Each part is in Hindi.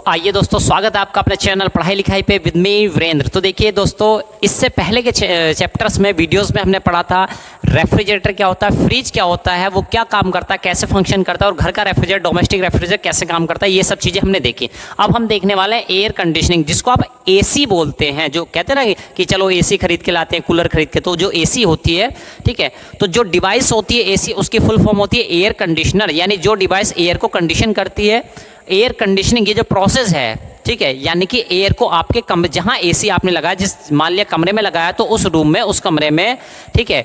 तो आइए दोस्तों, स्वागत है आपका अपने चैनल पढ़ाई लिखाई पे विद मी वीरेंद्र। तो देखिए दोस्तों, इससे पहले के चैप्टर्स में वीडियोस में हमने पढ़ा था रेफ्रिजरेटर क्या होता है, फ्रिज क्या होता है, वो क्या काम करता है, कैसे फंक्शन करता है, और घर का रेफ्रिजरेटर, डोमेस्टिक रेफ्रिजरेटर कैसे काम करता है, ये सब चीज़ें हमने देखी। अब हम देखने वाले हैं एयर कंडीशनिंग, जिसको आप एसी बोलते हैं। जो कहते हैं ना कि चलो एसी खरीद के लाते हैं, कूलर खरीद के, तो जो एसी होती है, ठीक है, तो जो डिवाइस होती है एसी, उसकी फुल फॉर्म होती है एयर कंडीशनर, यानी जो डिवाइस एयर को कंडीशन करती है। एयर कंडीशनिंग ये जो प्रोसेस है, ठीक है, यानी कि एयर को आपके कमरे, जहां एसी आपने लगाया, जिस मान लिया कमरे में लगाया, तो उस रूम में, उस कमरे में, ठीक है,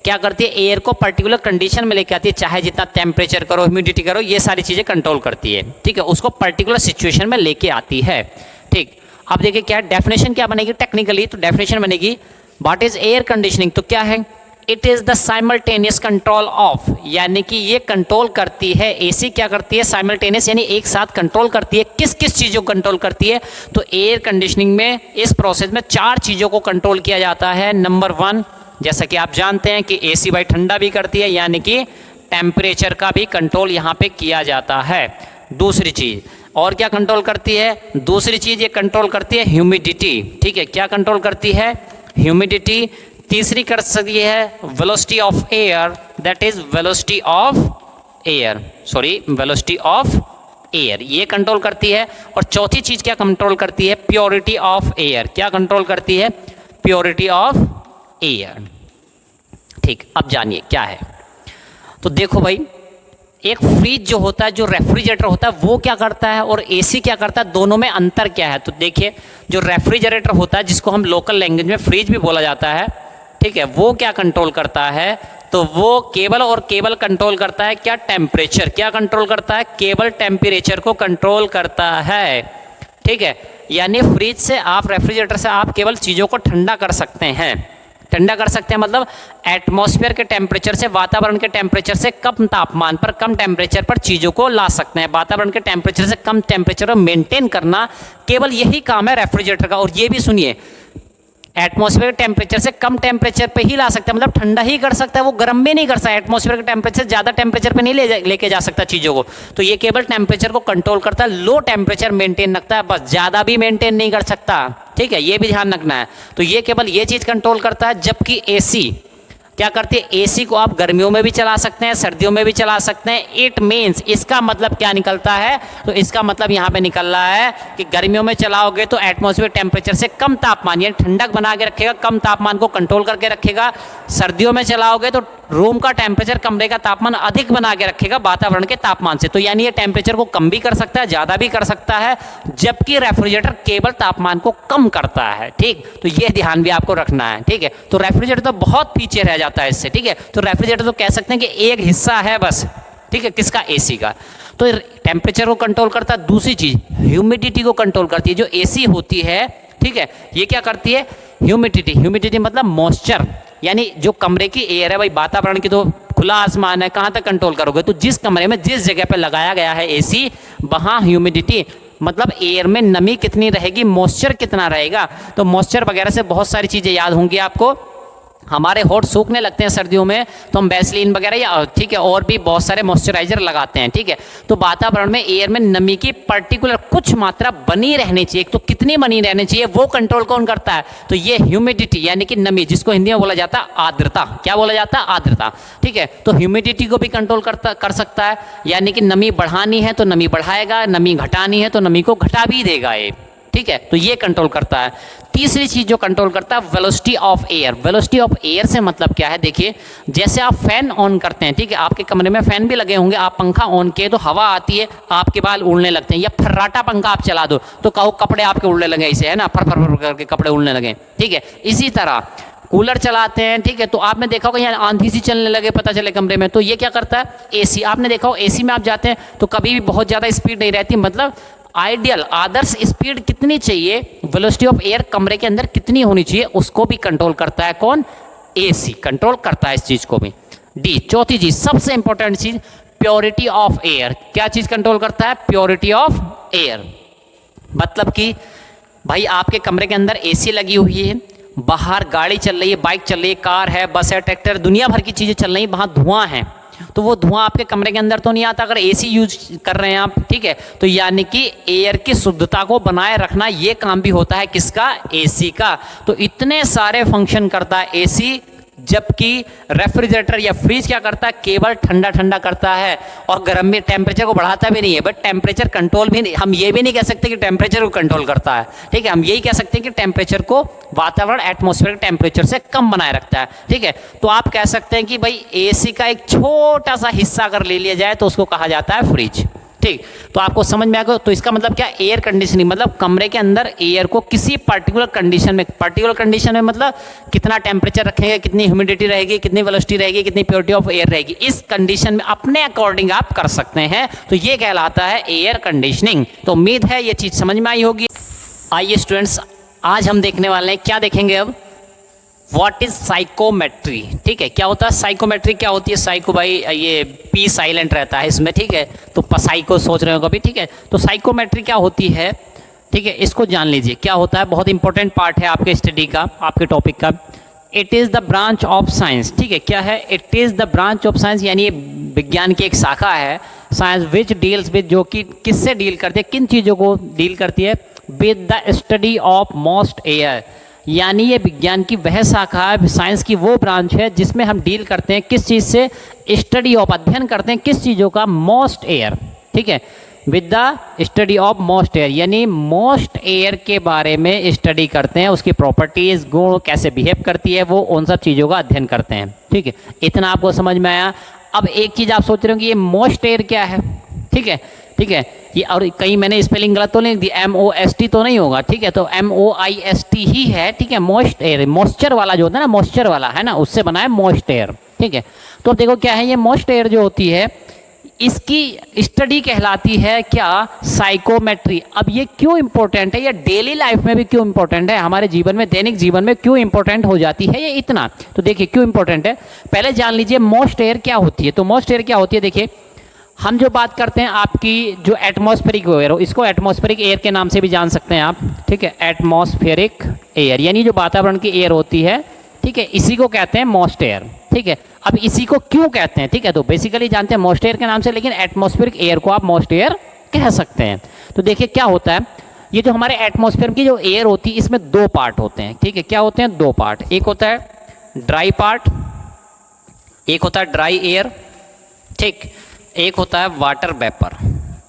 क्या करती है, एयर को पर्टिकुलर कंडीशन में लेके आती है। चाहे जितना टेम्परेचर करो, ह्यूमिडिटी करो, ये सारी चीज़ें कंट्रोल करती है, ठीक है, उसको पर्टिकुलर सिचुएशन में लेके आती है। ठीक, अब देखिए क्या डेफिनेशन क्या बनेगी टेक्निकली, तो डेफिनेशन बनेगी व्हाट इज एयर कंडीशनिंग, तो क्या है, it is the simultaneous control of, यानी कि ये कंट्रोल करती है, एसी क्या करती है, साइमल्टेनियस यानी एक साथ कंट्रोल करती है। किस किस चीज़ों को कंट्रोल करती है, तो एयर कंडीशनिंग में इस प्रोसेस में 4 चीज़ों को कंट्रोल किया जाता है। नंबर 1, जैसा कि आप जानते हैं कि एसी भाई ठंडा भी करती है, यानी कि टेम्परेचर का भी कंट्रोल यहाँ पे किया जाता है। दूसरी चीज़ और क्या कंट्रोल करती है, दूसरी चीज़ ये कंट्रोल करती है ह्यूमिडिटी, ठीक है, क्या कंट्रोल करती है, ह्यूमिडिटी। तीसरी कर सकती है velocity of air, that is velocity of air, velocity of air, ये कंट्रोल करती है। और चौथी चीज क्या कंट्रोल करती है, प्योरिटी ऑफ एयर, क्या कंट्रोल करती है, प्योरिटी ऑफ एयर। ठीक, अब जानिए क्या है। तो देखो भाई, एक फ्रिज जो होता है, जो रेफ्रिजरेटर होता है, वो क्या करता है और एसी क्या करता है, दोनों में अंतर क्या है। तो देखिए, जो रेफ्रिजरेटर होता है, जिसको हम लोकल लैंग्वेज में फ्रिज भी बोला जाता है, ठीक है, वो क्या कंट्रोल करता है, तो वो केवल और केवल कंट्रोल करता है क्या, टेम्परेचर, क्या कंट्रोल करता है, केवल टेम्परेचर को कंट्रोल करता है। ठीक है, यानी फ्रिज से आप, रेफ्रिजरेटर से आप केवल चीज़ों को ठंडा कर सकते हैं। ठंडा कर सकते हैं मतलब एटमॉस्फेयर के टेम्परेचर से, वातावरण के टेम्परेचर से कम तापमान पर, कम टेम्परेचर पर चीज़ों को ला सकते हैं। वातावरण के टेम्परेचर से कम टेम्परेचर को मेंटेन करना, केवल यही काम है रेफ्रिजरेटर का। और ये भी सुनिए, एटमॉस्फेयर टेम्परेचर से कम टेम्परेचर पे ही ला सकता है, मतलब ठंडा ही कर सकता है, वो गर्म भी नहीं कर सकता। एटमॉस्फेयर के टेम्परेचर ज़्यादा टेम्परेचर पे नहीं लेके जा सकता चीज़ों को। तो ये केवल टेम्परेचर को कंट्रोल करता है, लो टेम्परेचर मेंटेन रखता है, बस, ज़्यादा भी मेंटेन नहीं कर सकता। ठीक है, ये भी ध्यान रखना है। तो ये केवल ये चीज़ कंट्रोल करता है। जबकि एसी क्या करती है, एसी को आप गर्मियों में भी चला सकते हैं, सर्दियों में भी चला सकते हैं। इट मीन्स, इसका मतलब क्या निकलता है, तो इसका मतलब यहाँ पे निकल रहा है कि गर्मियों में चलाओगे तो एटमॉस्फेयर टेम्परेचर से कम तापमान, यानी ठंडक बना के रखेगा, कम तापमान को कंट्रोल करके रखेगा। सर्दियों में चलाओगे तो रूम का टेम्परेचर, कमरे का तापमान अधिक बना के रखेगा वातावरण के तापमान से। तो यानी ये टेम्परेचर को कम भी कर सकता है, ज़्यादा भी कर सकता है, जबकि रेफ्रिजरेटर केवल तापमान को कम करता है। ठीक, तो ये ध्यान भी आपको रखना है। ठीक है, तो रेफ्रिजरेटर तो बहुत पीछे रह जाता है इससे। ठीक है, तो रेफ्रिजरेटर तो कह सकते हैं कि एक हिस्सा है बस, ठीक है, किसका, एसी का। तो टेम्परेचर को कंट्रोल करता है। दूसरी चीज ह्यूमिडिटी को कंट्रोल करती है। जो एसी होती है, ठीक है, ये क्या करती है, ह्यूमिडिटी, ह्यूमिडिटी मतलब मॉइस्चर, यानी जो कमरे की एयर है भाई, वातावरण की तो खुला आसमान है, कहाँ तक कंट्रोल करोगे, तो जिस कमरे में, जिस जगह पे लगाया गया है एसी, वहाँ ह्यूमिडिटी मतलब एयर में नमी कितनी रहेगी, मॉइस्चर कितना रहेगा। तो मॉइस्चर वगैरह से बहुत सारी चीज़ें याद होंगी आपको। हमारे होठ सूखने लगते हैं सर्दियों में, तो हम वैसलीन वगैरह या, ठीक है, और भी बहुत सारे मॉइस्चराइजर लगाते हैं। ठीक है, तो वातावरण में, एयर में नमी की पर्टिकुलर कुछ मात्रा बनी रहनी चाहिए। तो कितनी बनी रहनी चाहिए, वो कंट्रोल कौन करता है, तो ये ह्यूमिडिटी, यानी कि नमी, जिसको हिंदी में बोला जाता है आर्द्रता। क्या बोला जाता है, आर्द्रता। ठीक है, तो ह्यूमिडिटी को भी कंट्रोल कर सकता है, यानी कि नमी बढ़ानी है तो नमी बढ़ाएगा, नमी घटानी है तो नमी को घटा भी देगा ये। ठीक है, तो ये कंट्रोल करता है। तीसरी चीज जो कंट्रोल करता है, velocity of air. Velocity of air से मतलब क्या है, देखिए, जैसे आप फैन ऑन करते हैं, ठीक है, आपके कमरे में फैन भी लगे होंगे, आप पंखा ऑन किए तो हवा आती है, आपके बाल उड़ने लगते हैं, या फर्राटा पंखा आप चला दो तो कहो कपड़े आपके उड़ने लगे, इसे, है ना, फर फर फर करके कपड़े उड़ने लगे। ठीक है, इसी तरह कूलर चलाते हैं, ठीक है, तो आपने देखा होगा यहाँ आंधी सी चलने लगे, पता चले कमरे में, तो ये क्या करता है, एसी। आपने देखा हो एसी में आप जाते हैं तो कभी भी बहुत ज़्यादा स्पीड नहीं रहती, मतलब आइडियल, आदर्श स्पीड कितनी चाहिए, वेलोसिटी ऑफ एयर कमरे के अंदर कितनी होनी चाहिए, उसको भी कंट्रोल करता है कौन, एसी कंट्रोल करता है इस चीज को भी। डी, चौथी चीज, सबसे इंपॉर्टेंट चीज, प्योरिटी ऑफ एयर। क्या चीज कंट्रोल करता है, प्योरिटी ऑफ एयर। मतलब कि भाई आपके कमरे के अंदर एसी लगी हुई है, बाहर गाड़ी चल रही है, बाइक चल रही है, कार है, बस है, ट्रैक्टर, दुनिया भर की चीजें चल रही है, वहां धुआं है, तो वो धुआं आपके कमरे के अंदर तो नहीं आता अगर एसी यूज कर रहे हैं आप, ठीक है। तो यानी कि एयर की शुद्धता को बनाए रखना ये काम भी होता है किसका, एसी का। तो इतने सारे फंक्शन करता है एसी, जबकि रेफ्रिजरेटर या फ्रिज क्या करता है, केवल ठंडा ठंडा करता है और गर्म में टेम्परेचर को बढ़ाता भी नहीं है, बट टेम्परेचर कंट्रोल भी नहीं, हम ये भी नहीं कह सकते कि टेम्परेचर को कंट्रोल करता है, ठीक है। हम यही कह सकते हैं कि टेम्परेचर को वातावरण एटमॉस्फेयर टेम्परेचर से कम बनाए रखता है, ठीक है। तो आप कह सकते हैं कि भाई एसी का एक छोटा सा हिस्सा अगर ले लिया जाए तो उसको कहा जाता है फ्रिज, ठीक। तो आपको समझ में आ गया। तो इसका मतलब क्या, एयर कंडीशनिंग मतलब कमरे के अंदर एयर को किसी पर्टिकुलर कंडीशन में मतलब कितना टेम्परेचर रखेंगे, कितनी ह्यूमिडिटी रहेगी, कितनी वेलोसिटी रहेगी, कितनी प्योरिटी ऑफ एयर रहेगी, इस कंडीशन में अपने अकॉर्डिंग आप कर सकते हैं। तो ये कहलाता है एयर कंडीशनिंग। तो उम्मीद है ये चीज़ समझ में आई होगी। आइए स्टूडेंट्स, आज हम देखने वाले हैं, क्या देखेंगे अब, व्हाट इज साइकोमेट्री, ठीक है। क्या होता है साइकोमेट्री, क्या होती है साइको, भाई ये पी साइलेंट रहता है इसमें, ठीक है। तो साइको सोच रहे हो कभी, ठीक है। तो साइकोमेट्री क्या होती है, ठीक है, इसको जान लीजिए क्या होता है। बहुत इंपॉर्टेंट पार्ट है आपके स्टडी का, आपके टॉपिक का। It is the branch of science, ठीक है। क्या है, it is the branch of science, यानी ये विज्ञान की एक शाखा है साइंस विच डील्स विद, जो कि किससे डील करती है, किन चीज़ों को डील करती है, with the study of most air, यानी ये विज्ञान की वह शाखा है, साइंस की वो ब्रांच है जिसमें हम डील करते हैं किस चीज़ से, स्टडी ऑफ, अध्ययन करते हैं किस चीज़ों का, मोस्ट एयर, ठीक है। With the study of most air, यानी मोस्ट एयर के बारे में स्टडी करते हैं, उसकी प्रॉपर्टीज, गुण, कैसे बिहेव करती है वो, उन सब चीज़ों का अध्ययन करते हैं, ठीक है। इतना आपको समझ में आया। अब एक चीज़ आप सोच रहे हो कि ये मोस्ट एयर क्या है, ठीक है, ठीक है। ये और कहीं मैंने स्पेलिंग गलत तो नहीं दी, MOST तो नहीं होगा, ठीक है। तो MOIST ही है, ठीक है। मोस्ट एयर, मॉइस्चर वाला जो होता है ना, मॉइस्चर वाला है ना, उससे बना है मोस्ट एयर, ठीक है। तो अब देखो क्या है, ये मोस्ट एयर जो होती है इसकी स्टडी कहलाती है क्या, साइकोमेट्री। अब ये क्यों इंपॉर्टेंट है, ये डेली लाइफ में भी क्यों इंपॉर्टेंट है, हमारे जीवन में, दैनिक जीवन में क्यों इंपॉर्टेंट हो जाती है ये इतना। तो देखिए क्यों इंपॉर्टेंट है, पहले जान लीजिए मोस्ट एयर क्या होती है। तो मोस्ट एयर क्या होती है, देखिए हम जो बात करते हैं आपकी जो एटमॉस्फेरिक एयर हो, इसको एटमॉस्फेरिक एयर के नाम से भी जान सकते हैं आप, ठीक है। एटमॉस्फेरिक एयर यानी जो वातावरण की एयर होती है, ठीक है, इसी को कहते हैं मोस्ट एयर, ठीक है। अब इसी को क्यों कहते हैं, ठीक है, तो बेसिकली जानते हैं मोस्ट एयर के नाम से, लेकिन एटमॉस्फेरिक एयर को आप मोस्ट एयर कह सकते हैं। तो देखिए क्या होता है, ये जो हमारे एटमॉस्फेयर की जो एयर होती है इसमें दो पार्ट होते हैं, ठीक है। क्या होते हैं, दो पार्ट, एक होता है ड्राई पार्ट, एक होता है ड्राई एयर, ठीक, एक होता है वाटर वेपर,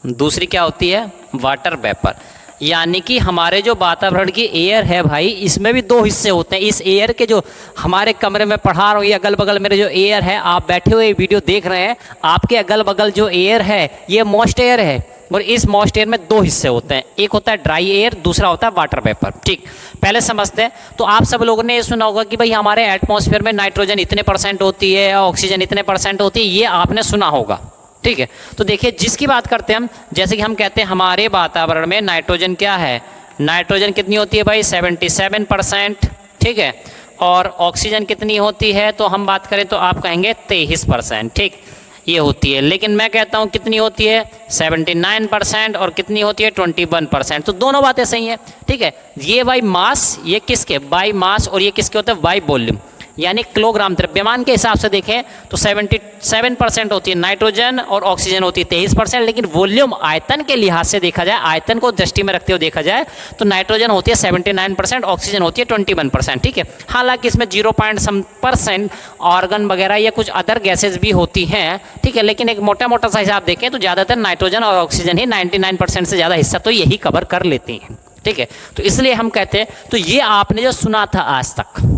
दूसरी क्या होती है, वाटर वेपर। यानी कि हमारे जो वातावरण की एयर है भाई, इसमें भी दो हिस्से होते हैं। इस एयर के जो हमारे कमरे में पढ़ा रहा हूँ, ये अगल बगल मेरे जो एयर है, आप बैठे हुए वीडियो देख रहे हैं, आपके अगल बगल जो एयर है ये मोस्ट एयर है। और इस मोस्ट एयर में दो हिस्से होते हैं, एक होता है ड्राई एयर, दूसरा होता है वाटर वेपर, ठीक। पहले समझते हैं। तो आप सब लोगों ने ये सुना होगा कि भाई हमारे एटमॉस्फेयर में नाइट्रोजन इतने % होती है, ऑक्सीजन इतने % होती है, ये आपने सुना होगा, ठीक है। तो देखिए जिसकी बात करते हैं हम, जैसे कि हम कहते हैं हमारे वातावरण में नाइट्रोजन क्या है, नाइट्रोजन कितनी होती है भाई, 77%, ठीक है। और ऑक्सीजन कितनी होती है, तो हम बात करें तो आप कहेंगे 23%, ठीक, ये होती है। लेकिन मैं कहता हूँ कितनी होती है, 79%, और कितनी होती है 21%। तो दोनों बातें सही हैं, ठीक है। ये बाई मास, ये किसके, बाई मास, और ये किसके होते हैं, बाई वॉल्यूम, यानी किलोग्राम द्रव्यमान के हिसाब से देखें तो 77% होती है नाइट्रोजन और ऑक्सीजन होती है 23%। लेकिन वॉल्यूम, आयतन के लिहाज से देखा जाए, आयतन को दृष्टि में रखते हुए देखा जाए तो नाइट्रोजन होती है 79%, ऑक्सीजन होती है 21%, ठीक है। हालांकि इसमें 0% ऑर्गन वगैरह या कुछ अदर गैसेज भी होती हैं, ठीक है। लेकिन एक मोटा मोटा सा हिसाब देखें तो ज़्यादातर नाइट्रोजन और ऑक्सीजन ही 99% से ज़्यादा हिस्सा तो यही कवर कर लेती हैं, ठीक है। तो इसलिए हम कहते हैं, तो ये आपने जो सुना था आज तक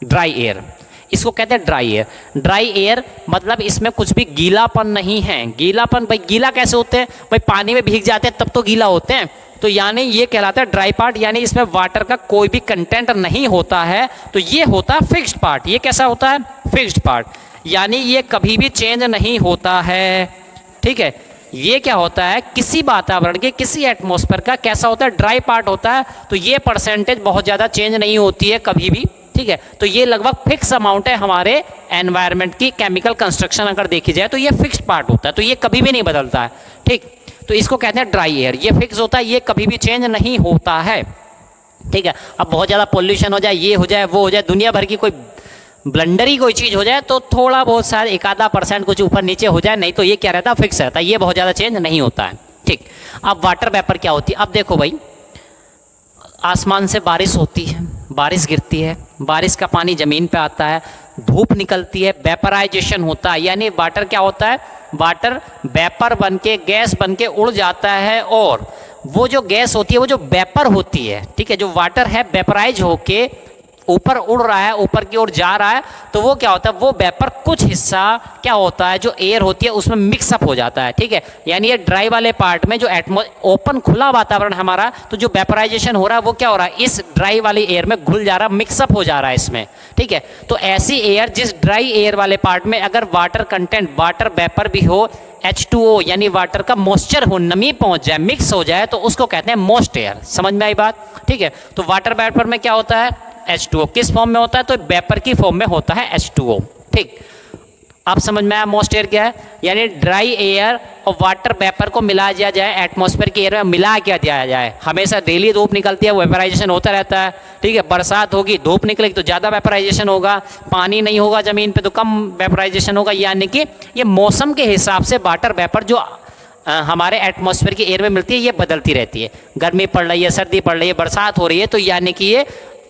ड्राई एयर, इसको कहते हैं ड्राई एयर। ड्राई एयर मतलब इसमें कुछ भी गीलापन नहीं है। गीलापन, भाई गीला कैसे होते हैं, भाई पानी में भीग जाते हैं तब तो गीला होते हैं। तो यानी ये कहलाता है ड्राई पार्ट, यानी इसमें वाटर का कोई भी कंटेंट नहीं होता है। तो ये होता है फिक्स्ड पार्ट। ये कैसा होता है, फिक्स्ड पार्ट, यानी ये कभी भी चेंज नहीं होता है, ठीक है। ये क्या होता है, किसी वातावरण के, किसी एटमॉस्फेयर का कैसा होता है, ड्राई पार्ट होता है। तो ये परसेंटेज बहुत ज़्यादा चेंज नहीं होती है कभी भी, ठीक है। तो ये लगभग फिक्स अमाउंट है हमारे एनवायरनमेंट की। केमिकल कंस्ट्रक्शन अगर देखी जाए तो ये फिक्स्ड पार्ट होता है, तो ये कभी भी नहीं बदलता है, ठीक। तो इसको कहते हैं ड्राई एयर, ये फिक्स होता है, ये कभी भी चेंज नहीं होता है, ठीक है। अब बहुत ज़्यादा पोल्यूशन हो जाए, ये हो जाए, वो हो जाए, दुनिया भर की कोई ब्लंडर ही कोई चीज़ हो जाए तो थोड़ा बहुत शायद एक आधा % कुछ ऊपर नीचे हो जाए, नहीं तो ये क्या रहता है, फिक्स रहता है, ये बहुत ज़्यादा चेंज नहीं होता है। ठीक, अब वाटर वेपर क्या होती है, अब देखो भाई, आसमान से बारिश होती है, बारिश गिरती है, बारिश का पानी ज़मीन पे आता है, धूप निकलती है, वेपराइजेशन होता है, यानी वाटर क्या होता है, वाटर वेपर बन के गैस बन के उड़ जाता है, और वो जो गैस होती है वो जो वेपर होती है, ठीक है, जो वाटर है वेपराइज होके ऊपर उड़ रहा है, ऊपर की ओर जा रहा है, तो वो क्या होता है, वो वेपर कुछ हिस्सा क्या होता है, जो एयर होती है उसमें मिक्सअप हो जाता है। ठीक है, यानी ये ड्राई वाले पार्ट में जो ओपन खुला वातावरण हमारा, तो जो वेपराइजेशन हो रहा है वो क्या हो रहा है, इस ड्राई वाली एयर में घुल जा रहा है, मिक्सअप हो जा रहा है इसमें। ठीक है, तो ऐसी एयर, जिस ड्राई एयर वाले पार्ट में अगर वाटर कंटेंट, वाटर वेपर भी हो, H2O यानी वाटर का मॉइस्चर हो, नमी पहुंच जाए, मिक्स हो जाए, तो उसको कहते हैं मोस्ट एयर। समझ में आई बात? ठीक है, तो वाटर वेपर में क्या होता है, H2O किस फॉर्म में होता है, तो वेपर की फॉर्म में होता है H2O। ठीक, अब समझ में आया मोस्ट एयर क्या है, यानी ड्राई एयर और वाटर वेपर को मिला दिया जाए, एटमॉस्फेयर की एयर में मिला क्या दिया जाए, हमेशा डेली धूप निकलती है, वेपराइजेशन होता रहता है। ठीक है, बरसात होगी, धूप निकलेगी तो ज़्यादा वेपराइजेशन होगा, पानी नहीं होगा ज़मीन पे तो कम वेपराइजेशन होगा, यानी कि ये मौसम के हिसाब से वाटर वेपर जो हमारे एटमॉस्फेयर की एयर में मिलती है ये बदलती रहती है, गर्मी पड़ रही है, सर्दी पड़ रही है, बरसात हो रही है, तो यानी कि ये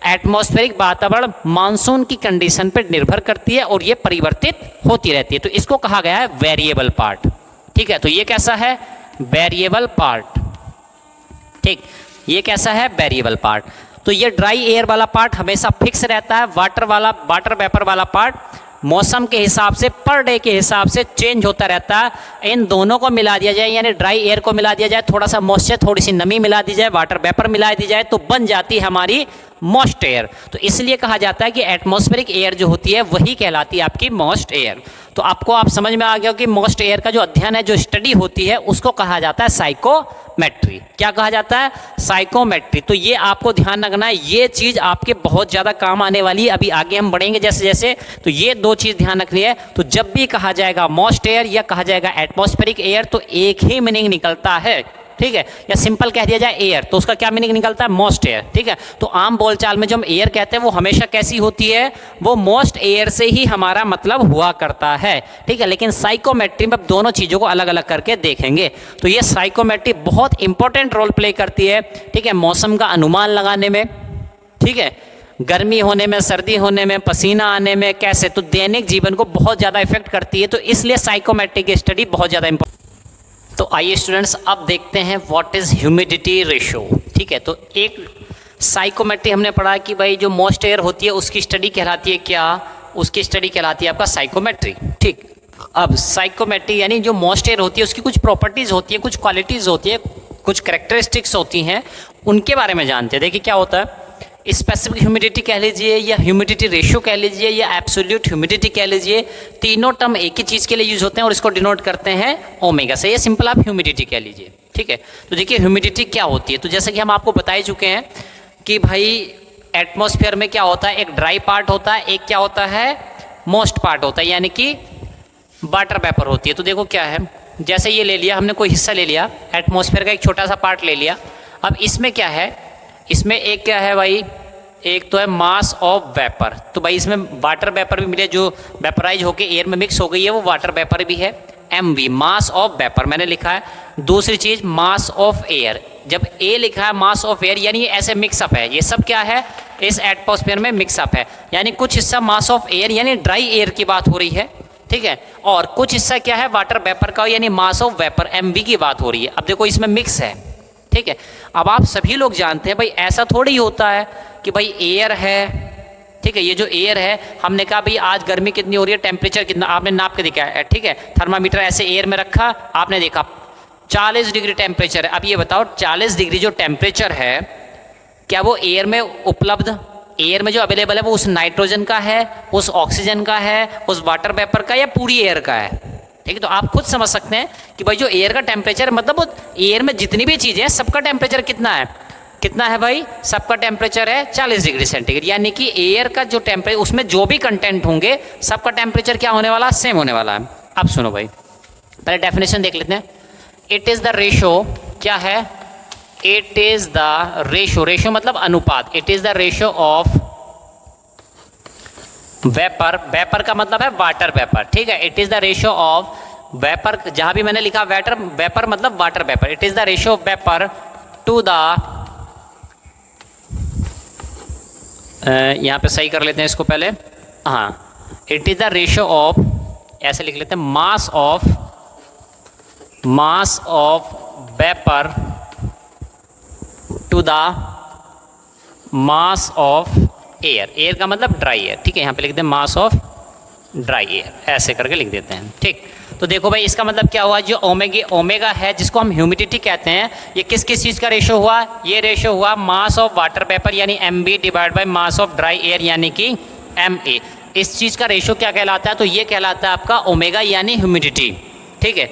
एटमॉस्फेरिक वातावरण मानसून की कंडीशन पर निर्भर करती है और ये परिवर्तित होती रहती है, तो इसको कहा गया है वेरिएबल पार्ट। ठीक है, तो ये कैसा है, वेरिएबल पार्ट। ठीक, ये कैसा है, वेरिएबल पार्ट। तो ये ड्राई एयर वाला पार्ट हमेशा फिक्स रहता है, वाटर वेपर वाला पार्ट मौसम के हिसाब से, पर डे के हिसाब से चेंज होता रहता है। इन दोनों को मिला दिया जाए, यानी ड्राई एयर को मिला दिया जाए, थोड़ा सा मॉइस्चर, थोड़ी सी नमी मिला दी जाए, वाटर वेपर मिला दी जाए, तो बन जाती है हमारी मोस्ट एयर। तो इसलिए कहा जाता है कि एटमॉस्फेरिक एयर जो होती है वही कहलाती है आपकी मोस्ट एयर। तो आपको आप समझ में आ गया कि मोस्ट एयर का जो अध्ययन है, जो स्टडी होती है, उसको कहा जाता है साइकोमेट्री। क्या कहा जाता है, साइकोमेट्री। तो ये आपको ध्यान रखना है, ये चीज़ आपके बहुत ज़्यादा काम आने वाली है, अभी आगे हम बढ़ेंगे जैसे जैसे, तो ये दो चीज़ ध्यान रखनी है। तो जब भी कहा जाएगा मोस्ट एयर या कहा जाएगा एटमॉस्फेरिक एयर, तो एक ही मीनिंग निकलता है। ठीक है, या सिंपल कह दिया जाए एयर, तो उसका क्या मीनिंग निकलता है, मोस्ट एयर। ठीक है, तो आम बोलचाल में जो हम एयर कहते हैं वो हमेशा कैसी होती है, वो मोस्ट एयर से ही हमारा मतलब हुआ करता है। ठीक है, लेकिन साइकोमेट्री में दोनों चीज़ों को अलग अलग करके देखेंगे। तो ये साइकोमेट्री बहुत इंपॉर्टेंट रोल प्ले करती है। ठीक है, मौसम का अनुमान लगाने में, ठीक है, गर्मी होने में, सर्दी होने में, पसीना आने में, कैसे, तो दैनिक जीवन को बहुत ज़्यादा इफेक्ट करती है। तो इसलिए साइकोमेट्री की स्टडी बहुत ज़्यादा इंपॉर्टेंट। तो आइए स्टूडेंट्स, अब देखते हैं व्हाट इज़ ह्यूमिडिटी रेशो। ठीक है, तो एक साइकोमेट्री हमने पढ़ा कि भाई जो मोस्ट एयर होती है उसकी स्टडी कहलाती है क्या, उसकी स्टडी कहलाती है आपका साइकोमेट्री। ठीक, अब साइकोमेट्री यानी जो मोस्ट एयर होती है उसकी कुछ प्रॉपर्टीज़ होती है, कुछ क्वालिटीज़ होती है, कुछ कैरेक्टरिस्टिक्स होती हैं, उनके बारे में जानते हैं। देखिए क्या होता है, स्पेसिफिक ह्यूमिडिटी कह लीजिए, या ह्यूमिडिटी रेशियो कह लीजिए, या एब्सोल्यूट ह्यूमिडिटी कह लीजिए, तीनों टर्म एक ही चीज़ के लिए यूज होते हैं और इसको डिनोट करते हैं ओमेगा से। ये सिंपल आप ह्यूमिडिटी कह लीजिए। ठीक है, तो देखिए ह्यूमिडिटी क्या होती है, तो जैसे कि हम आपको बता ही चुके हैं कि भाई एटमॉस्फेयर में क्या होता है, एक ड्राई पार्ट होता है, एक क्या होता है, मोस्ट पार्ट होता है, यानी कि वाटर वेपर होती है। तो देखो क्या है, जैसे ये ले लिया हमने, कोई हिस्सा ले लिया एटमॉस्फेयर का, एक छोटा सा पार्ट ले लिया। अब इसमें क्या है, इसमें एक क्या है भाई, एक तो है मास ऑफ वेपर। तो भाई इसमें वाटर वेपर भी मिले, जो वेपराइज होकर एयर में मिक्स हो गई है, वो वाटर वेपर भी है, MV मास ऑफ वेपर मैंने लिखा है। दूसरी चीज़ मास ऑफ एयर, जब A लिखा है मास ऑफ एयर, यानी ये ऐसे मिक्सअप है, ये सब क्या है, इस एटमॉस्फेयर में मिक्सअप है, यानी कुछ हिस्सा मास ऑफ एयर यानी ड्राई एयर की बात हो रही है। ठीक है, और कुछ हिस्सा क्या है, वाटर वेपर का, यानी मास ऑफ वेपर MV की बात हो रही है। अब देखो इसमें मिक्स है। ठीक है, अब आप सभी लोग जानते हैं भाई ऐसा थोड़ी होता है कि भाई एयर है, ठीक है, ये जो एयर है, हमने कहा भाई आज गर्मी कितनी हो रही है, टेम्परेचर कितना, आपने नाप के दिखाया, ठीक है, थर्मामीटर ऐसे एयर में रखा, आपने देखा 40 डिग्री टेम्परेचर है। अब ये बताओ 40 डिग्री जो टेम्परेचर है, क्या वो एयर में उपलब्ध, एयर में जो अवेलेबल है वो उस नाइट्रोजन का है, उस ऑक्सीजन का है, उस वाटर वेपर का, या पूरी एयर का है? ठीक है, तो आप खुद समझ सकते हैं कि भाई जो एयर का टेम्परेचर, मतलब वो एयर में जितनी भी चीज़ें हैं सबका टेम्परेचर कितना है, कितना है भाई, सबका टेम्परेचर है 40 डिग्री सेंटीग्रेड, यानी कि एयर का जो टेम्परेचर, उसमें जो भी कंटेंट होंगे सबका टेम्परेचर क्या होने वाला, सेम होने वाला है। अब सुनो भाई, पहले डेफिनेशन देख लेते हैं। इट इज़ द रेशो, क्या है, it is the ratio, ratio मतलब अनुपात, it is the ratio of vapour, vapour का मतलब है वाटर वेपर, ठीक है। It is the ratio of vapour, जहां भी मैंने लिखा वेटर वेपर मतलब water vapour, it is the ratio of vapour to the, यहां पे सही कर लेते हैं इसको पहले, हाँ, it is the ratio of, ऐसे लिख लेते हैं, mass of vapour to the mass of air, air का मतलब ड्राई एयर, ठीक है। यहाँ पे लिख दें मास ऑफ ड्राई एयर, ऐसे करके लिख देते हैं, ठीक। तो देखो भाई इसका मतलब क्या हुआ, जो ओमेगा है जिसको हम ह्यूमिडिटी कहते हैं, ये किस किस चीज़ का रेशो हुआ, ये रेशो हुआ मास ऑफ वाटर वेपर यानी mv divide by mass of dry air यानी कि ma। इस चीज़ का रेशो क्या कहलाता है, तो ये कहलाता है आपका ओमेगा यानी ह्यूमिडिटी, ठीक है।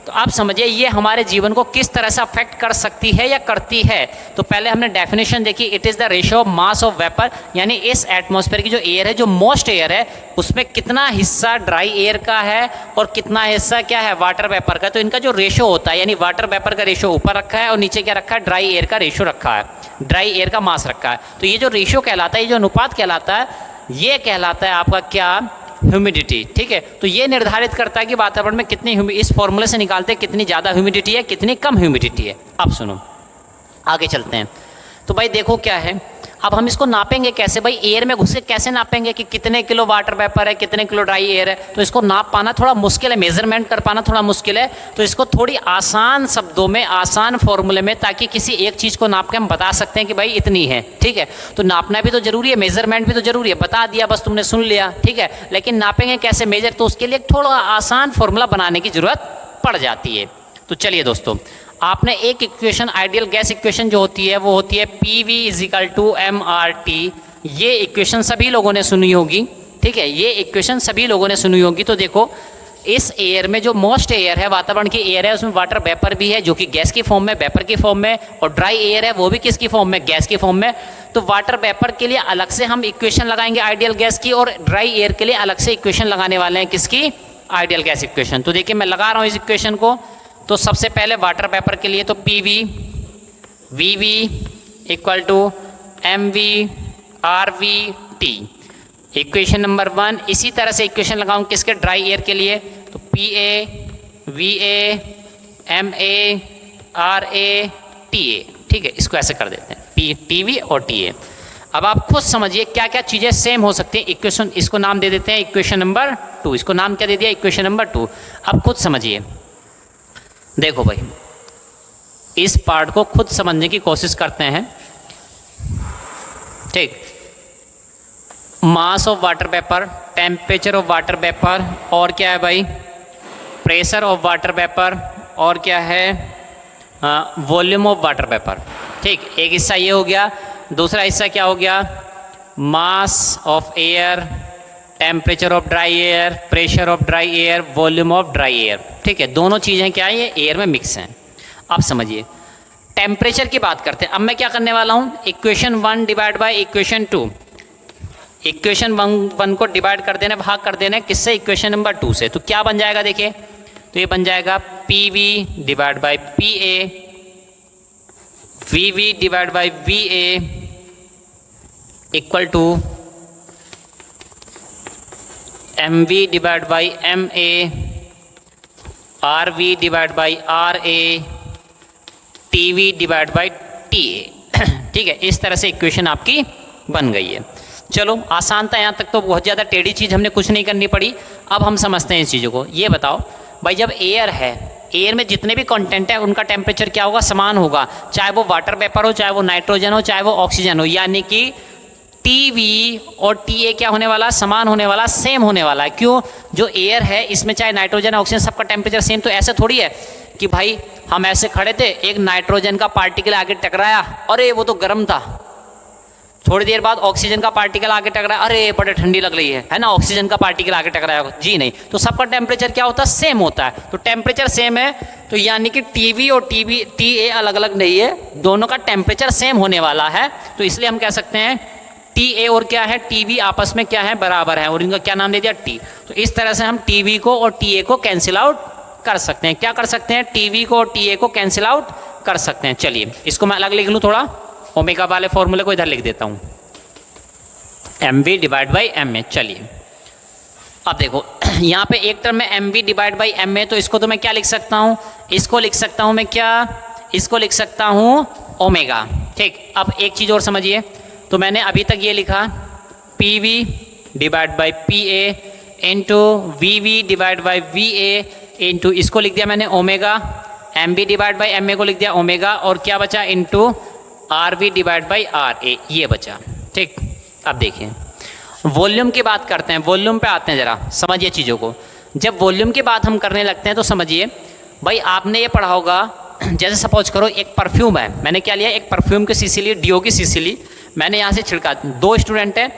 तो आप समझिए ये हमारे जीवन को किस तरह से अफेक्ट कर सकती है या करती है। तो पहले हमने डेफिनेशन देखी, it is the ratio of mass of vapour, यानी इस एटमॉस्फेयर की जो एयर है, जो मोस्ट एयर है, उसमें कितना हिस्सा ड्राई एयर का है और कितना हिस्सा क्या है वाटर वेपर का। तो इनका जो रेशियो होता है, यानी वाटर वेपर का रेशियो ऊपर रखा है और नीचे क्या रखा है, ड्राई एयर का रेशियो रखा है, ड्राई एयर का मास रखा है। तो ये जो रेशियो कहलाता है, ये जो अनुपात कहलाता है, ये कहलाता है आपका क्या, ह्यूमिडिटी, ठीक है। तो ये निर्धारित करता है कि वातावरण में कितनी इस फॉर्मूले से निकालते हैं कितनी ज़्यादा ह्यूमिडिटी है, कितनी कम ह्यूमिडिटी है। अब सुनो, आगे चलते हैं। तो भाई देखो क्या है, अब हम इसको नापेंगे कैसे, भाई एयर में घुस के कैसे नापेंगे कि कितने किलो वाटर वेपर है, कितने किलो ड्राई एयर है। तो इसको नाप पाना थोड़ा मुश्किल है, मेजरमेंट कर पाना थोड़ा मुश्किल है। तो इसको थोड़ी आसान शब्दों में, आसान फॉर्मूले में, ताकि किसी एक चीज़ को नाप के हम बता सकते हैं कि भाई इतनी है, ठीक है। तो नापना भी तो जरूरी है, मेजरमेंट भी तो जरूरी है, बता दिया बस तुमने सुन लिया, ठीक है। लेकिन नापेंगे कैसे मेजर, तो उसके लिए थोड़ा आसान फॉर्मूला बनाने की जरूरत पड़ जाती है। तो चलिए दोस्तों, आपने एक इक्वेशन, आइडियल गैस इक्वेशन जो होती है वो होती है PV = mRT। ये इक्वेशन सभी लोगों ने सुनी होगी, ठीक है, ये इक्वेशन सभी लोगों ने सुनी होगी। तो देखो इस एयर में जो मोस्ट एयर है, वातावरण की एयर है, उसमें वाटर वेपर भी है जो कि गैस की फॉर्म में, वेपर की फॉर्म में, और ड्राई एयर है वो भी किसकी फॉर्म में, गैस की फॉर्म में। तो वाटर वेपर के लिए अलग से हम इक्वेशन लगाएंगे आइडियल गैस की, और ड्राई एयर के लिए अलग से इक्वेशन लगाने वाले हैं किसकी, आइडियल गैस इक्वेशन। तो देखिए मैं लगा रहा हूँ इस इक्वेशन को। तो सबसे पहले वाटर वेपर के लिए तो PV VV = MV RVT, equation number 1। इसी तरह से इक्वेशन लगाऊं किसके, ड्राई एयर के लिए, तो PA VA MA RA TA, ठीक है। इसको ऐसे कर देते हैं PV और TA। अब आप खुद समझिए क्या क्या चीज़ें सेम हो सकती हैं। इक्वेशन, इसको नाम दे देते हैं इक्वेशन नंबर 2, इसको नाम क्या दे दिया, इक्वेशन नंबर 2। अब खुद समझिए, देखो भाई इस पार्ट को खुद समझने की कोशिश करते हैं, ठीक। मास of water vapour, temperature of water vapour, और क्या है भाई, प्रेशर ऑफ वाटर वेपर, और क्या है, वॉल्यूम ऑफ वाटर वेपर, ठीक। एक हिस्सा ये हो गया, दूसरा हिस्सा क्या हो गया, mass of air, temperature of dry air, pressure of dry air, volume of dry air, ठीक है। दोनों चीज़ें क्या है, ये एयर में मिक्स हैं। अब समझिए टेम्परेचर की बात करते हैं। अब मैं क्या करने वाला हूँ, equation 1 divide by equation 2, equation 1 को डिवाइड कर देना, भाग कर देना किससे, इक्वेशन नंबर 2 से। तो क्या बन जाएगा, देखिए तो ये बन जाएगा PV divide by PA VV divide by VA = MV divide by MA RV divide by RA TV divide by TA, ठीक है। इस तरह से इक्वेशन आपकी बन गई है। चलो आसान था, यहाँ तक तो बहुत ज़्यादा टेढ़ी चीज़ हमने कुछ नहीं करनी पड़ी। अब हम समझते हैं इस चीज़ों को। ये बताओ भाई, जब एयर है, एयर में जितने भी कंटेंट है उनका टेम्परेचर क्या होगा, समान होगा, चाहे वो वाटर वेपर हो, चाहे वो नाइट्रोजन हो, चाहे वो ऑक्सीजन हो, यानी कि TV और TA क्या होने वाला, समान होने वाला, सेम होने वाला है। क्यों, जो एयर है इसमें चाहे नाइट्रोजन ऑक्सीजन सबका टेम्परेचर सेम। तो ऐसे थोड़ी है कि भाई हम ऐसे खड़े थे, एक नाइट्रोजन का पार्टिकल आगे टकराया, अरे वो तो गर्म था, थोड़ी देर बाद ऑक्सीजन का पार्टिकल आगे टकराया, अरे बड़े ठंडी लग रही है ना, ऑक्सीजन का पार्टिकल आगे टकराया, जी नहीं। तो सबका टेम्परेचर क्या होता है, सेम होता है। तो टेम्परेचर सेम है, तो यानी कि TV और TA अलग अलग नहीं है, दोनों का टेम्परेचर सेम होने वाला है। तो इसलिए हम कह सकते हैं TA और क्या है, TV आपस में क्या है, बराबर है, और इनका क्या नाम दे दिया, T। तो इस तरह से हम TV को और TA को कैंसिल आउट कर सकते हैं। क्या कर सकते हैं, TV को और TA को कैंसिल आउट कर सकते हैं। चलिए इसको मैं अलग लिख लूँ थोड़ा, ओमेगा वाले फॉर्मूले को इधर लिख देता हूँ, MV डिवाइड बाई MA। चलिए अब देखो यहाँ पे एक टर्म में M B divide by M A, तो इसको तो मैं क्या लिख सकता हूँ, इसको लिख सकता हूँ मैं क्या, इसको लिख सकता हूँ ओमेगा। ठीक, अब एक चीज़ और समझिए, तो मैंने अभी तक ये लिखा P V divide by P A into V V divide by V A into इसको लिख दिया मैंने omega, M B divide by M A को लिख दिया ओमेगा, और क्या बचा into R V divide by R A, ये बचा। ठीक, अब देखिए वॉल्यूम की बात करते हैं, वॉल्यूम पे आते हैं, ज़रा समझिए चीज़ों को। जब वॉल्यूम की बात हम करने लगते हैं तो समझिए भाई, आपने ये पढ़ा होगा, जैसे सपोज करो एक परफ्यूम है, मैंने क्या लिया, एक परफ्यूम की शीशी ली, डीओ की शीशी ली, मैंने यहाँ से छिड़का, दो स्टूडेंट है,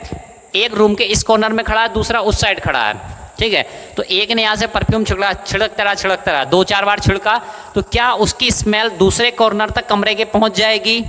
एक रूम के इस कॉर्नर में खड़ा है, दूसरा उस साइड खड़ा है। ठीक है, तो एक ने यहाँ से परफ्यूम छिड़कता रहा 2-4 बार छिड़का, तो क्या उसकी स्मेल दूसरे कॉर्नर तक कमरे के पहुँच जाएगी?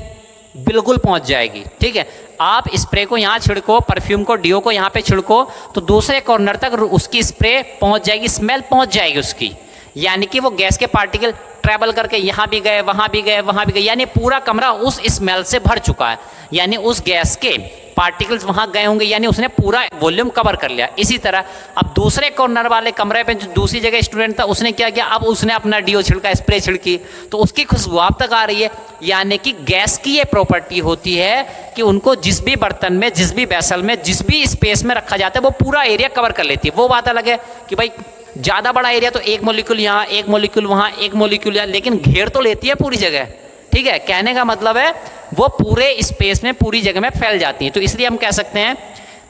बिल्कुल पहुँच जाएगी। ठीक है, आप स्प्रे को यहाँ छिड़को, परफ्यूम को, डीओ को यहाँ पे छिड़को, तो दूसरे कॉर्नर तक उसकी स्प्रे पहुँच जाएगी, स्मेल पहुँच जाएगी उसकी। यानी कि वो गैस के पार्टिकल ट्रैवल करके यहाँ भी गए, वहाँ भी गए, वहाँ भी गए, यानी पूरा कमरा उस स्मेल से भर चुका है, यानी उस गैस के पार्टिकल्स वहाँ गए होंगे, यानी उसने पूरा वॉल्यूम कवर कर लिया। इसी तरह अब दूसरे कॉर्नर वाले कमरे पे जो दूसरी जगह स्टूडेंट था, उसने क्या किया, अब उसने अपना डीओ छिड़का, स्प्रे छिड़की, तो उसकी खुशबू आप तक आ रही है। यानी कि गैस की ये प्रॉपर्टी होती है कि उनको जिस भी बर्तन में, जिस भी वेसल में, जिस भी स्पेस में रखा जाता है, वो पूरा एरिया कवर कर लेती है। वो बात अलग है कि भाई ज़्यादा बड़ा एरिया तो एक मॉलिक्यूल यहाँ, एक मॉलिक्यूल वहाँ, एक मॉलिक्यूल यहाँ, लेकिन घेर तो लेती है पूरी जगह। ठीक है, कहने का मतलब है वो पूरे स्पेस में, पूरी जगह में फैल जाती हैं। तो इसलिए हम कह सकते हैं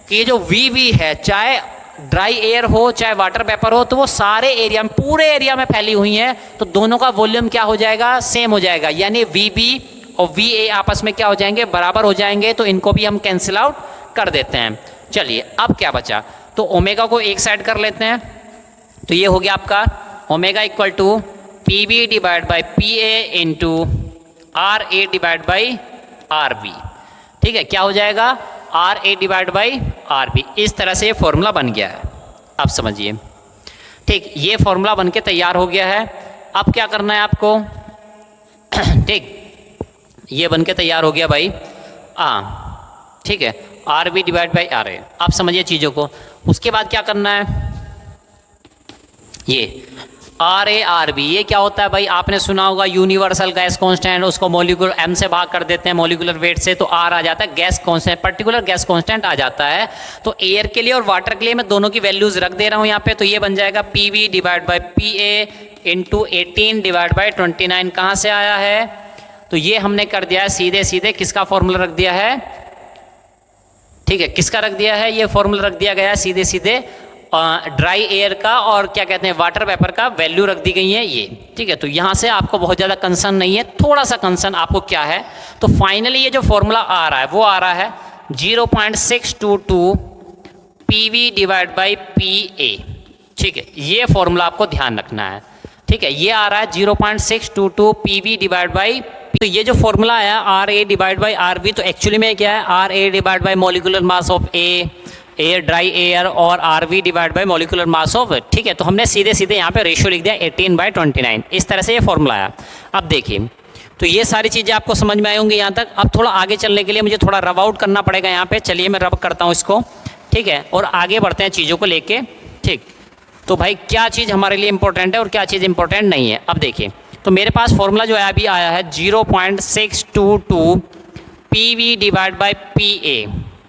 कि ये जो वी वी है, चाहे ड्राई एयर हो चाहे वाटर वेपर हो, तो वो सारे एरिया में, पूरे एरिया में फैली हुई हैं, तो दोनों का वॉल्यूम क्या हो जाएगा, सेम हो जाएगा। यानी वी बी और वी ए आपस में क्या हो जाएंगे, बराबर हो जाएंगे। तो इनको भी हम कैंसिल आउट कर देते हैं। चलिए अब क्या बचा, तो ओमेगा को एक साइड कर लेते हैं, तो ये हो गया आपका omega equal to P V divide by P A into R A divide by R B. ठीक है, क्या हो जाएगा, R A divide by R B. इस तरह से ये फॉर्मूला बन गया है, अब समझिए। ठीक, ये फॉर्मूला बन के तैयार हो गया है। अब क्या करना है आपको, ठीक, ये बन के तैयार हो गया भाई, ठीक है, R B divide by R A. आप समझिए चीज़ों को। उसके बाद क्या करना है, ये आर ए आर बी, ये क्या होता है भाई, आपने सुना होगा यूनिवर्सल गैस कांस्टेंट, उसको मॉलिक्यूलर एम से भाग कर देते हैं, मॉलिक्यूलर वेट से, तो आर आ जाता है gas constant, particular gas constant आ जाता है। तो एयर के लिए और वाटर के लिए मैं दोनों की वैल्यूज रख दे रहा हूँ यहाँ पे। तो ये बन जाएगा P V divide by P A into 18 divide by 29। कहाँ से आया है, तो ये हमने कर दिया है सीधे सीधे, किसका फॉर्मूला रख दिया है, ठीक है, किसका रख दिया है, ये फॉर्मूला रख दिया गया है सीधे सीधे ड्राई एयर का और क्या कहते हैं वाटर वेपर का वैल्यू रख दी गई है ये। ठीक है, तो यहाँ से आपको बहुत ज़्यादा कंसर्न नहीं है, थोड़ा सा कंसर्न आपको क्या है, तो फाइनली ये जो फॉर्मूला आ रहा है वो आ रहा है 0.622 P V divide by P ए। ठीक है, ये फॉर्मूला आपको ध्यान रखना है। ठीक है, ये आ रहा है 0.622 पी वी डिवाइड बाई, तो ये जो फॉर्मूला आया R A divide by R B, तो एक्चुअली में क्या है, R A divide by molecular mass of A, air dry air, और R V divide by molecular mass of. ठीक है, तो हमने सीधे सीधे यहाँ पे रेशियो लिख दिया 18/29। इस तरह से ये फॉर्मूला आया। अब देखिए, तो ये सारी चीज़ें आपको समझ में आई होंगी यहाँ तक। अब थोड़ा आगे चलने के लिए मुझे थोड़ा रब आउट करना पड़ेगा यहाँ पे। चलिए मैं रब करता हूँ इसको, ठीक है, और आगे बढ़ते हैं चीज़ों को लेके। ठीक, तो भाई क्या चीज़ हमारे लिए इंपॉर्टेंट है और क्या चीज़ इंपॉर्टेंट नहीं है। अब देखिए, तो मेरे पास फॉर्मूला जो है अभी आया है 0.622 P V divide by P ए।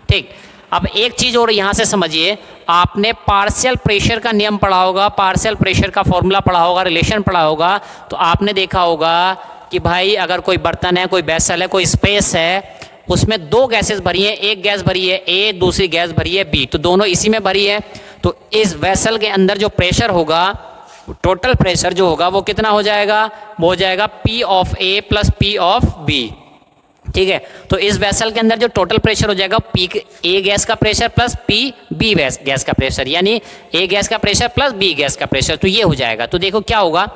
ठीक, अब एक चीज़ और यहाँ से समझिए, आपने पार्शियल प्रेशर का नियम पढ़ा होगा, पार्शियल प्रेशर का फॉर्मूला पढ़ा होगा, रिलेशन पढ़ा होगा, तो आपने देखा होगा कि भाई अगर कोई बर्तन है, कोई वेसल है, कोई स्पेस है, उसमें दो गैसेस भरी हैं, एक गैस भरी है ए, दूसरी गैस भरी है बी, तो दोनों इसी में भरी है। तो इस वेसल के अंदर जो प्रेशर होगा, टोटल प्रेशर जो होगा वो कितना हो जाएगा, वो हो जाएगा P of A plus P of B. ठीक है, तो इस वेसल के अंदर जो टोटल प्रेशर हो जाएगा पी ए गैस का pressure plus P B gas का प्रेशर, यानी ए गैस का प्रेशर प्लस बी गैस का प्रेशर, तो ये हो जाएगा। तो देखो क्या होगा,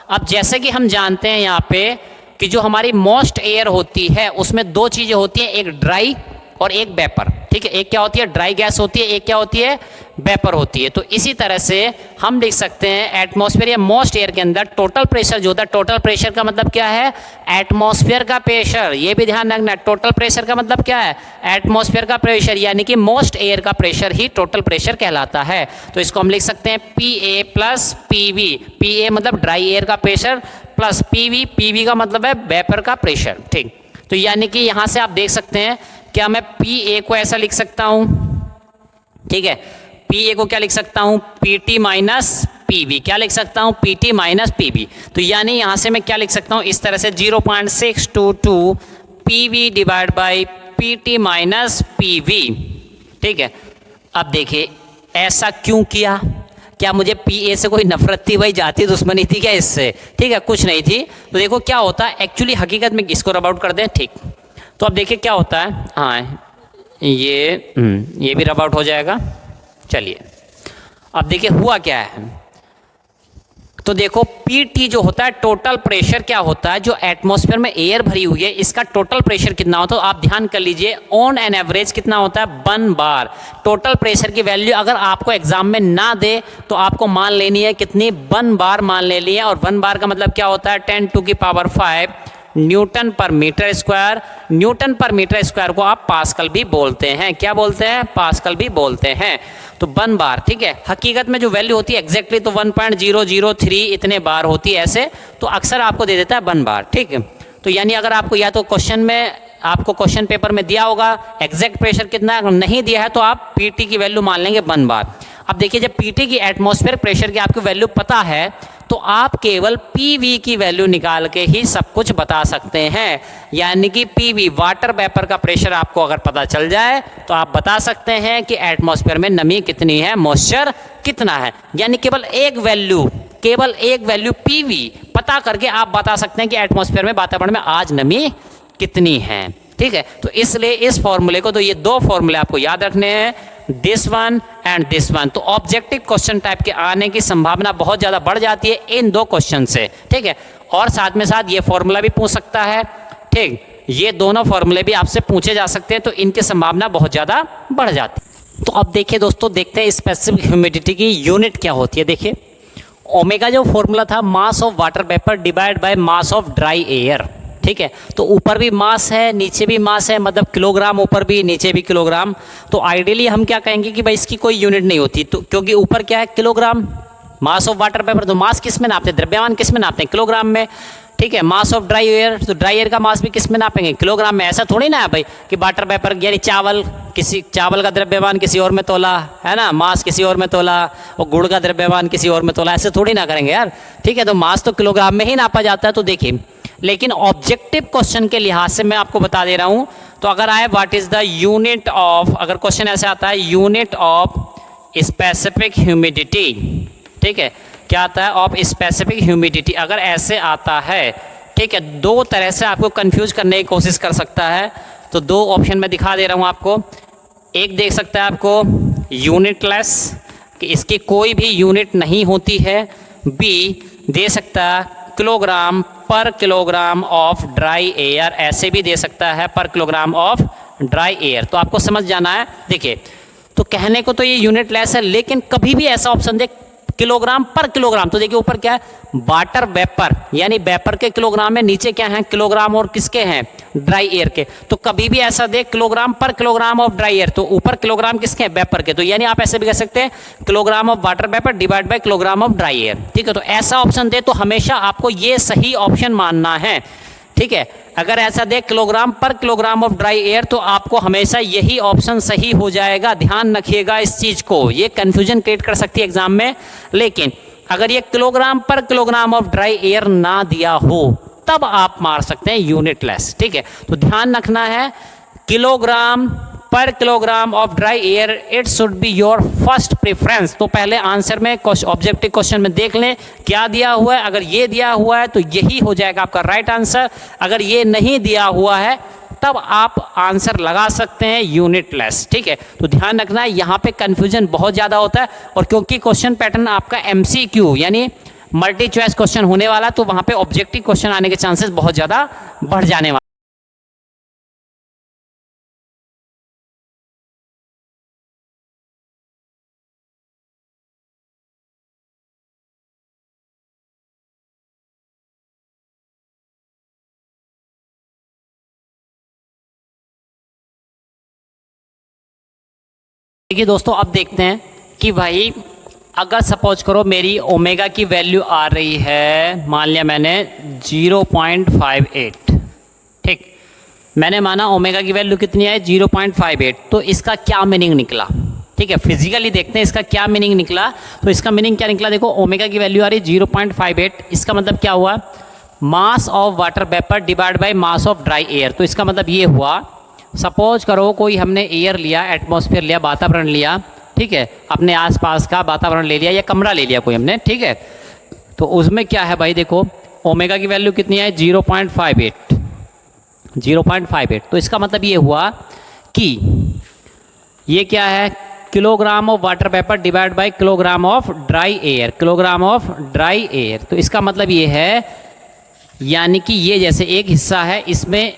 अब जैसे कि हम जानते हैं यहाँ पे कि जो हमारी मोस्ट एयर होती है उसमें दो चीज़ें होती हैं, एक ड्राई और एक वेपर, ठीक है। एक क्या होती है, ड्राई गैस होती है, एक क्या होती है, वेपर होती है। तो इसी तरह से हम लिख सकते हैं एटमॉस्फेयर या मोस्ट एयर के अंदर टोटल प्रेशर जो होता है, टोटल प्रेशर का मतलब क्या है, एटमॉस्फेयर का प्रेशर। ये भी ध्यान रखना, टोटल प्रेशर का मतलब क्या है, एटमॉस्फेयर का प्रेशर, यानी कि मोस्ट एयर का प्रेशर ही टोटल प्रेशर कहलाता है। तो इसको हम लिख सकते हैं PA प्लस PV। PA मतलब ड्राई एयर का प्रेशर प्लस PV का मतलब है वेपर का प्रेशर, ठीक। तो यानी कि यहां से आप देख सकते हैं, क्या मैं PA को ऐसा लिख सकता हूं, ठीक है, PA को क्या लिख सकता हूं, PT माइनस PV। क्या लिख सकता हूं, PT माइनस PV। तो यानी यहां से मैं क्या लिख सकता हूं, इस तरह से 0.622 PV divide by PT minus PV, ठीक है। अब देखिए ऐसा क्यों किया, क्या मुझे PA से कोई नफरत थी, भाई जाती दुश्मनी थी क्या इससे, ठीक है, कुछ नहीं थी। तो देखो क्या होता है एक्चुअली, हकीकत में इसको रब आउट कर दें, ठीक। तो अब देखिए क्या होता है, हाँ ये भी रब आउट हो जाएगा। चलिए अब देखिए हुआ क्या है, तो देखो PT जो होता है टोटल प्रेशर क्या होता है, जो एटमॉस्फेयर में एयर भरी हुई है इसका टोटल प्रेशर कितना होता है, तो आप ध्यान कर लीजिए ऑन एन एवरेज कितना होता है, 1 बार। टोटल प्रेशर की वैल्यू अगर आपको एग्जाम में ना दे तो आपको मान लेनी है कितनी, 1 बार मान लेनी है। और 1 बार का मतलब क्या होता है, 10⁵ न्यूटन पर मीटर स्क्वायर। न्यूटन पर मीटर स्क्वायर को आप पास्कल भी बोलते हैं, क्या बोलते हैं, पास्कल भी बोलते हैं। तो 1 बार, ठीक है। हकीकत में जो वैल्यू होती है एग्जैक्टली तो 1.003 इतने बार होती है ऐसे, तो अक्सर आपको दे देता है 1 बार, ठीक है। तो यानी अगर आपको या तो क्वेश्चन में, आपको क्वेश्चन पेपर में दिया होगा एग्जैक्ट प्रेशर कितना, अगर नहीं दिया है तो आप PT की वैल्यू मान लेंगे 1 बार। अब देखिए जब PT की एटमॉस्फेयर प्रेशर की आपको वैल्यू पता है तो आप केवल PV की वैल्यू निकाल के ही सब कुछ बता सकते हैं। यानी कि PV वाटर वेपर का प्रेशर आपको अगर पता चल जाए तो आप बता सकते हैं कि एटमॉस्फेयर में नमी कितनी है, मॉइस्चर कितना है। यानी केवल एक वैल्यू PV पता करके आप बता सकते हैं कि एटमॉस्फेयर में, वातावरण में आज नमी कितनी है, ठीक है। तो इसलिए इस फॉर्मूले को, तो ये 2 फॉर्मूले आपको याद रखने हैं, this one and this one. तो ऑब्जेक्टिव क्वेश्चन टाइप के आने की संभावना बहुत ज़्यादा बढ़ जाती है इन 2 क्वेश्चन से, ठीक है। और साथ में साथ ये फॉर्मूला भी पूछ सकता है, ठीक, ये दोनों फॉर्मूले भी आपसे पूछे जा सकते हैं, तो इनकी संभावना बहुत ज़्यादा बढ़ जाती है। तो अब देखिए दोस्तों, देखते हैं स्पेसिफिक ह्यूमिडिटी की यूनिट क्या होती है। देखिए ओमेगा जो फॉर्मूला था, मास of water vapour divide by mass of dry air, ठीक है। तो ऊपर भी मास है नीचे भी मास है, मतलब किलोग्राम ऊपर भी नीचे भी किलोग्राम। तो आइडियली हम क्या कहेंगे कि भाई इसकी कोई यूनिट नहीं होती, तो क्योंकि ऊपर क्या है kilogram, mass of water vapour, तो मास किस में नापते हैं, द्रव्यमान किस में नापते हैं, किलोग्राम में, ठीक है। मास ऑफ ड्राई एयर, तो ड्राई एयर का मास भी किस में नापेंगे, किलोग्राम में। ऐसा थोड़ी ना है भाई कि वाटर वेपर यानी चावल, किसी चावल का द्रव्यमान किसी और में तोला है ना, मास किसी और में तोला, और गुड़ का द्रव्यमान किसी और में तोला, ऐसे थोड़ी ना करेंगे यार, ठीक है। तो मास तो किलोग्राम में ही नापा जाता है। तो देखिए, लेकिन ऑब्जेक्टिव क्वेश्चन के लिहाज से मैं आपको बता दे रहा हूं, तो अगर आए what is the unit of, अगर क्वेश्चन ऐसे आता है यूनिट ऑफ स्पेसिफिक ह्यूमिडिटी, ठीक है, क्या आता है, ऑफ स्पेसिफिक ह्यूमिडिटी, अगर ऐसे आता है, ठीक है। 2 तरह से आपको कंफ्यूज करने की कोशिश कर सकता है, तो 2 ऑप्शन में दिखा दे रहा हूं आपको। एक देख सकता है आपको यूनिटलेस, कि इसकी कोई भी यूनिट नहीं होती है। बी दे सकता है किलोग्राम पर किलोग्राम ऑफ ड्राई एयर, ऐसे भी दे सकता है पर किलोग्राम ऑफ ड्राई एयर। तो आपको समझ जाना है, देखिए तो कहने को तो ये यूनिट लेस है, लेकिन कभी भी ऐसा ऑप्शन दे किलोग्राम पर किलोग्राम, तो देखिए ऊपर क्या है, वाटर वेपर, यानी वेपर के किलोग्राम में, नीचे क्या है किलोग्राम और किसके हैं, ड्राई एयर के। तो कभी भी ऐसा दे किलोग्राम पर किलोग्राम ऑफ ड्राई एयर, तो ऊपर किलोग्राम किसके हैं, वेपर के। तो यानी आप ऐसे भी कह सकते हैं kilogram of water vapour divide by kilogram of dry air, ठीक है। तो ऐसा ऑप्शन दे तो हमेशा आपको ये सही ऑप्शन मानना है, ठीक है। अगर ऐसा दे किलोग्राम पर किलोग्राम ऑफ ड्राई एयर, तो आपको हमेशा यही ऑप्शन सही हो जाएगा। ध्यान रखिएगा इस चीज़ को, ये कन्फ्यूजन क्रिएट कर सकती है एग्जाम में। लेकिन अगर ये किलोग्राम पर किलोग्राम ऑफ ड्राई एयर ना दिया हो तब आप मार सकते हैं यूनिटलेस, ठीक है। तो ध्यान रखना है किलोग्राम पर kilogram of dry air, it should be your first preference. तो पहले आंसर में ऑब्जेक्टिव क्वेश्चन में देख लें क्या दिया हुआ है, अगर ये दिया हुआ है तो यही हो जाएगा आपका राइट आंसर। अगर ये नहीं दिया हुआ है तब आप आंसर लगा सकते हैं यूनिटलेस, ठीक है। तो ध्यान रखना है, यहाँ पे कंफ्यूजन बहुत ज़्यादा होता है, और क्योंकि क्वेश्चन पैटर्न आपका MCQ यानी मल्टी चॉइस क्वेश्चन होने वाला, तो वहाँ पे ऑब्जेक्टिव क्वेश्चन आने के चांसेस बहुत ज़्यादा बढ़ जाने वाले। देखिए दोस्तों, अब देखते हैं कि भाई अगर सपोज करो मेरी ओमेगा की वैल्यू आ रही है, मान लिया मैंने 0.58, ठीक, मैंने माना ओमेगा की वैल्यू कितनी है 0.58, तो इसका क्या मीनिंग निकला, ठीक है, फिजिकली देखते हैं इसका क्या मीनिंग निकला। तो इसका मीनिंग क्या निकला, देखो ओमेगा की वैल्यू आ रही है 0.58, इसका मतलब क्या हुआ, मास of water vapour divide by mass of dry air. तो इसका मतलब ये हुआ, सपोज करो कोई हमने एयर लिया, एटमॉस्फेयर लिया, वातावरण लिया, ठीक है, अपने आसपास का वातावरण ले लिया या कमरा ले लिया कोई हमने, ठीक है, तो उसमें क्या है भाई, देखो ओमेगा की वैल्यू कितनी है 0.58। तो इसका मतलब ये हुआ कि ये क्या है, kilogram of water vapour divide by kilogram of dry air, kilogram of dry air. तो इसका मतलब ये है, यानी कि ये जैसे एक हिस्सा है, इसमें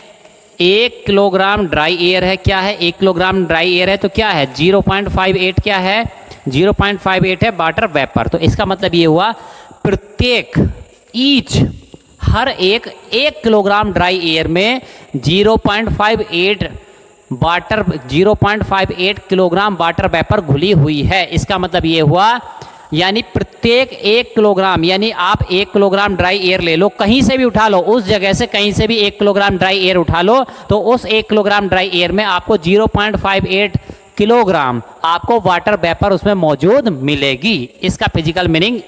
1 किलोग्राम ड्राई एयर है, क्या है 1 किलोग्राम ड्राई एयर है, तो क्या है 0.58, क्या है 0.58 है वाटर वेपर। तो इसका मतलब ये हुआ प्रत्येक ईच हर एक 1 किलोग्राम ड्राई एयर में 0.58 किलोग्राम वाटर वेपर घुली हुई है। इसका मतलब ये हुआ, यानी प्रत्येक 1 किलोग्राम, यानी आप 1 किलोग्राम ड्राई एयर ले लो, कहीं से भी उठा लो, उस जगह से कहीं से भी 1 किलोग्राम ड्राई एयर उठा लो, तो उस 1 किलोग्राम ड्राई एयर में आपको 0.58 किलोग्राम आपको वाटर वेपर उसमें मौजूद मिलेगी। इसका फिजिकल मीनिंग।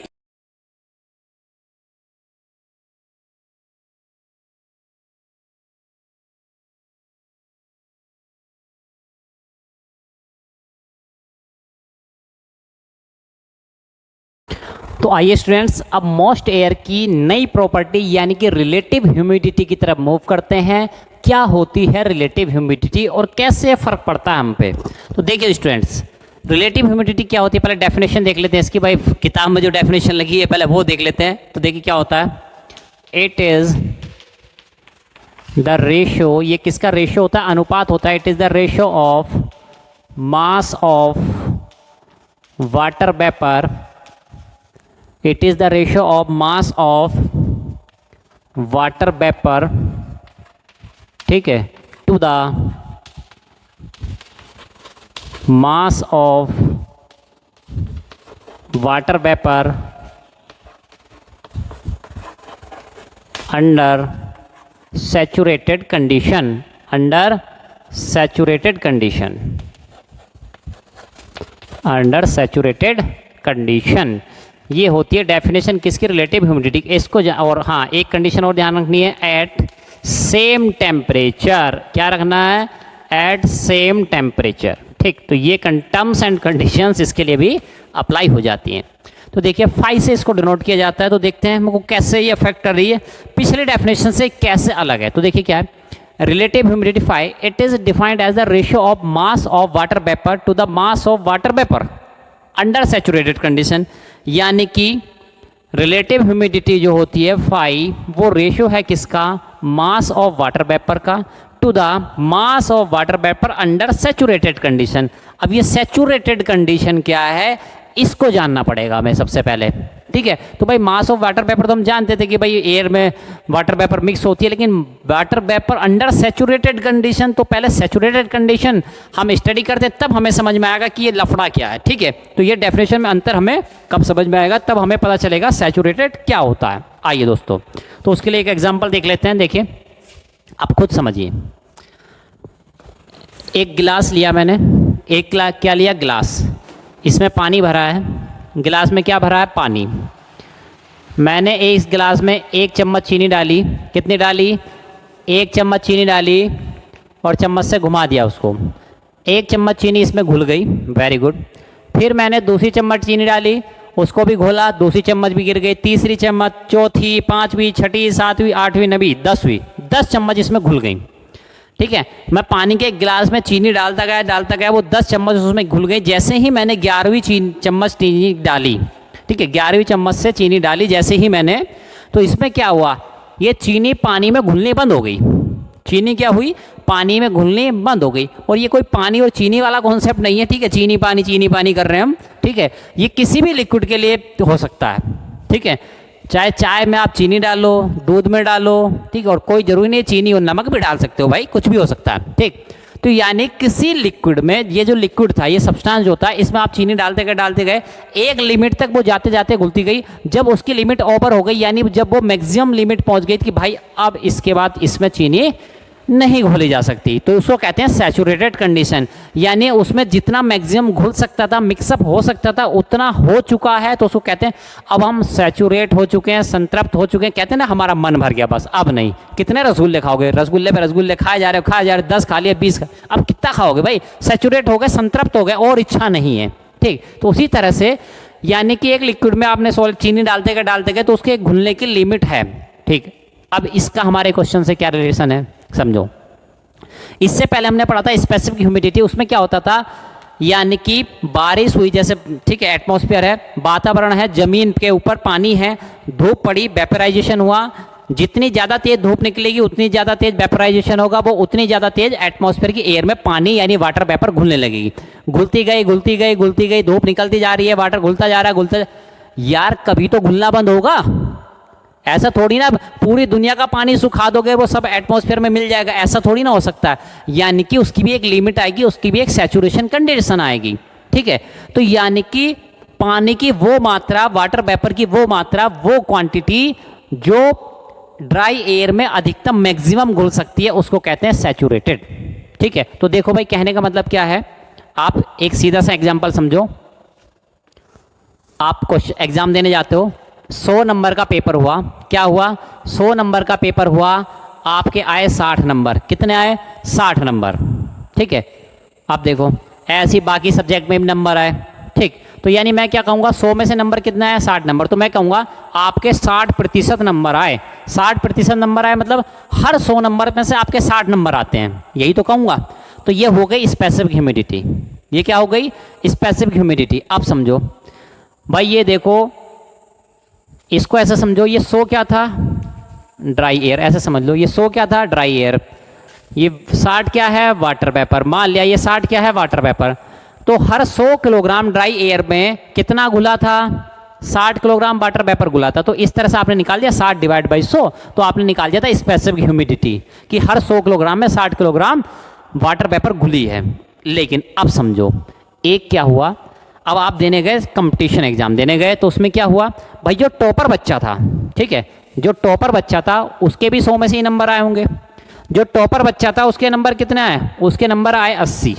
तो आइए स्टूडेंट्स, अब मोस्ट एयर की नई प्रॉपर्टी यानी कि रिलेटिव ह्यूमिडिटी की तरफ मूव करते हैं। क्या होती है रिलेटिव ह्यूमिडिटी और कैसे फ़र्क पड़ता है हम पे। तो देखिए स्टूडेंट्स, रिलेटिव ह्यूमिडिटी क्या होती है, पहले डेफिनेशन देख लेते हैं इसकी। भाई किताब में जो डेफिनेशन लगी है पहले वो देख लेते हैं। तो देखिए क्या होता है, इट इज़ द रेशियो, ये किसका रेशियो होता है, अनुपात होता है। It is the ratio of mass of water vapour, it is the ratio of mass of water vapor, ठीक है, to the mass of water vapor under saturated condition, under saturated condition, under saturated condition। ये होती है डेफिनेशन किसकी, रिलेटिव ह्यूमिडिटी। इसको और हाँ, एक कंडीशन और ध्यान रखनी है, एट सेम टेम्परेचर। क्या रखना है, एट सेम टेम्परेचर, ठीक। तो ये टर्म्स एंड कंडीशंस इसके लिए भी अप्लाई हो जाती हैं। तो देखिए 5 से इसको डिनोट किया जाता है। तो देखते हैं हमको कैसे ये अफेक्ट कर रही है, पिछले डेफिनेशन से कैसे अलग है। तो देखिए क्या है, relative humidity 5, it is defined as the ratio of mass of water vapour to the mass of water vapour under saturated condition. यानी कि रिलेटिव ह्यूमिडिटी जो होती है 5, वो रेशियो है किसका, मास ऑफ वाटर वेपर का to the mass of water vapour under saturated condition. अब ये सैचुरेटेड कंडीशन क्या है, इसको जानना पड़ेगा हमें सबसे पहले, ठीक है। तो भाई मास ऑफ वाटर वेपर तो हम जानते थे कि भाई एयर में वाटर वेपर मिक्स होती है, लेकिन water vapour under saturated condition, तो पहले सैचुरेटेड कंडीशन हम स्टडी करते हैं, तब हमें समझ में आएगा कि ये लफड़ा क्या है, ठीक है। तो ये डेफिनेशन में अंतर हमें कब समझ में आएगा, तब हमें पता चलेगा सैचुरेटेड क्या होता है। आइए दोस्तों, तो उसके लिए एक एग्जाम्पल देख लेते हैं। देखिए आप खुद समझिए, एक गिलास लिया मैंने, एक क्या लिया, गिलास, इसमें पानी भरा है, गिलास में क्या भरा है, पानी। मैंने इस गिलास में 1 चम्मच चीनी डाली, कितनी डाली, 1 चम्मच चीनी डाली और चम्मच से घुमा दिया उसको, 1 चम्मच चीनी इसमें घुल गई, वेरी गुड। फिर मैंने दूसरी चम्मच चीनी डाली, उसको भी घोला, दूसरी चम्मच भी गिर गई, तीसरी चम्मच, चौथी, 5वीं, 6ठी, 7वीं, 8वीं, 9वीं, 10वीं, 10 चम्मच इसमें घुल गई, ठीक है। मैं पानी के गिलास में चीनी डालता गया, वो 10 चम्मच उसमें घुल गई। जैसे ही मैंने 11वीं चम्मच चीनी डाली, ठीक है, 11वीं चम्मच से चीनी डाली जैसे ही मैंने, तो इसमें क्या हुआ, ये चीनी पानी में घुलनी बंद हो गई। चीनी क्या हुई, पानी में घुलनी बंद हो गई। और ये कोई पानी और चीनी वाला कॉन्सेप्ट नहीं है, ठीक है, चीनी पानी कर रहे हैं हम, ठीक है। ये किसी भी लिक्विड के लिए हो सकता है, ठीक है, चाहे चाय में आप चीनी डालो, दूध में डालो, ठीक है, और कोई ज़रूरी नहीं चीनी और नमक भी डाल सकते हो भाई, कुछ भी हो सकता है, ठीक। तो यानी किसी लिक्विड में, ये जो लिक्विड था, ये सब्सटेंस जो था, इसमें आप चीनी डालते गए, एक लिमिट तक वो जाते जाते घुलती गई। जब उसकी लिमिट ओवर हो गई, यानी जब वो मैक्सिमम लिमिट पहुंच गई कि भाई अब इसके बाद इसमें चीनी नहीं घोली जा सकती, तो उसको कहते हैं सैचुरेटेड कंडीशन। यानी उसमें जितना मैक्सिमम घुल सकता था, मिक्सअप हो सकता था, उतना हो चुका है, तो उसको कहते हैं अब हम सैचुरेट हो चुके हैं, संतृप्त हो चुके हैं। कहते हैं ना हमारा मन भर गया, बस अब नहीं। कितने रसगुल्ले खाओगे? रसगुल्ले पे रसगुल्ले खाए जा रहे 10 खा लिए, 20 अब कितना खाओगे भाई? सैचुरेट हो गए, संतृप्त हो गए, और इच्छा नहीं है। ठीक, तो उसी तरह से यानी कि एक लिक्विड में आपने चीनी डालते गए तो उसके घुलने की लिमिट है। ठीक, अब इसका हमारे क्वेश्चन से क्या रिलेशन है समझो। इससे पहले हमने पढ़ा था स्पेसिफिक ह्यूमिडिटी, उसमें क्या होता था, यानी कि बारिश हुई जैसे, ठीक है, एटमॉस्फेयर है, वातावरण है, जमीन के ऊपर पानी है, धूप पड़ी, वेपराइजेशन हुआ, जितनी ज़्यादा तेज धूप निकलेगी उतनी ज़्यादा तेज वेपराइजेशन होगा, वो उतनी ज़्यादा तेज एटमॉस्फेयर की एयर में पानी यानी वाटर वेपर घुलने लगेगी। घुलती गई, धूप निकलती जा रही है, वाटर घुलता जा रहा है, यार कभी तो घुलना बंद होगा। ऐसा थोड़ी ना पूरी दुनिया का पानी सुखा दोगे वो सब एटमॉस्फेयर में मिल जाएगा, ऐसा थोड़ी ना हो सकता है। यानी कि उसकी भी एक लिमिट आएगी, उसकी भी एक सैचुरेशन कंडीशन आएगी। ठीक है, तो यानी कि पानी की वो मात्रा, वाटर वेपर की वो मात्रा, वो क्वांटिटी जो ड्राई एयर में अधिकतम मैक्सिमम घुल सकती है, उसको कहते हैं सैचुरेटेड। ठीक है, तो देखो भाई कहने का मतलब क्या है, आप एक सीधा सा एग्जांपल समझो। आप क्वेश्चन एग्जाम देने जाते हो, 100 नंबर का पेपर हुआ, क्या हुआ, 100 नंबर का पेपर हुआ, आपके आए 60 नंबर। कितने आए? 60 नंबर। ठीक है, आप देखो ऐसी बाकी सब्जेक्ट में भी नंबर आए। ठीक, तो यानी मैं क्या कहूँगा, 100 में से नंबर कितना है? 60 नंबर। तो मैं कहूँगा आपके 60% नंबर आए। 60% नंबर आए मतलब हर 100 नंबर में से आपके 60 नंबर आते हैं, यही तो कहूँगा। तो ये हो गई स्पेसिफिक ह्यूमिडिटी। ये क्या हो गई? Specific humidity. अब समझो भाई, ये देखो, इसको ऐसा समझो, ये 100 क्या था? Dry air. ऐसे समझ लो, ये 100 क्या था? Dry air. ये 60 क्या है? Water vapour. मान लिया ये 60 क्या है? Water vapour. तो हर 100 किलोग्राम ड्राई एयर में कितना घुला था? 60 किलोग्राम वाटर वेपर घुला था। तो इस तरह से आपने निकाल दिया 60 डिवाइड बाई 100, तो आपने निकाल दिया था स्पेसिफिक ह्यूमिडिटी कि हर 100 किलोग्राम में 60 किलोग्राम वाटर वेपर घुली है। लेकिन अब समझो एक क्या हुआ, अब आप देने गए कंपटीशन एग्जाम देने गए, तो उसमें क्या हुआ भाई, जो टॉपर बच्चा था, ठीक है, जो टॉपर बच्चा था उसके भी 100 में से ही नंबर आए होंगे। जो टॉपर बच्चा था उसके नंबर कितने आए? उसके नंबर आए 80।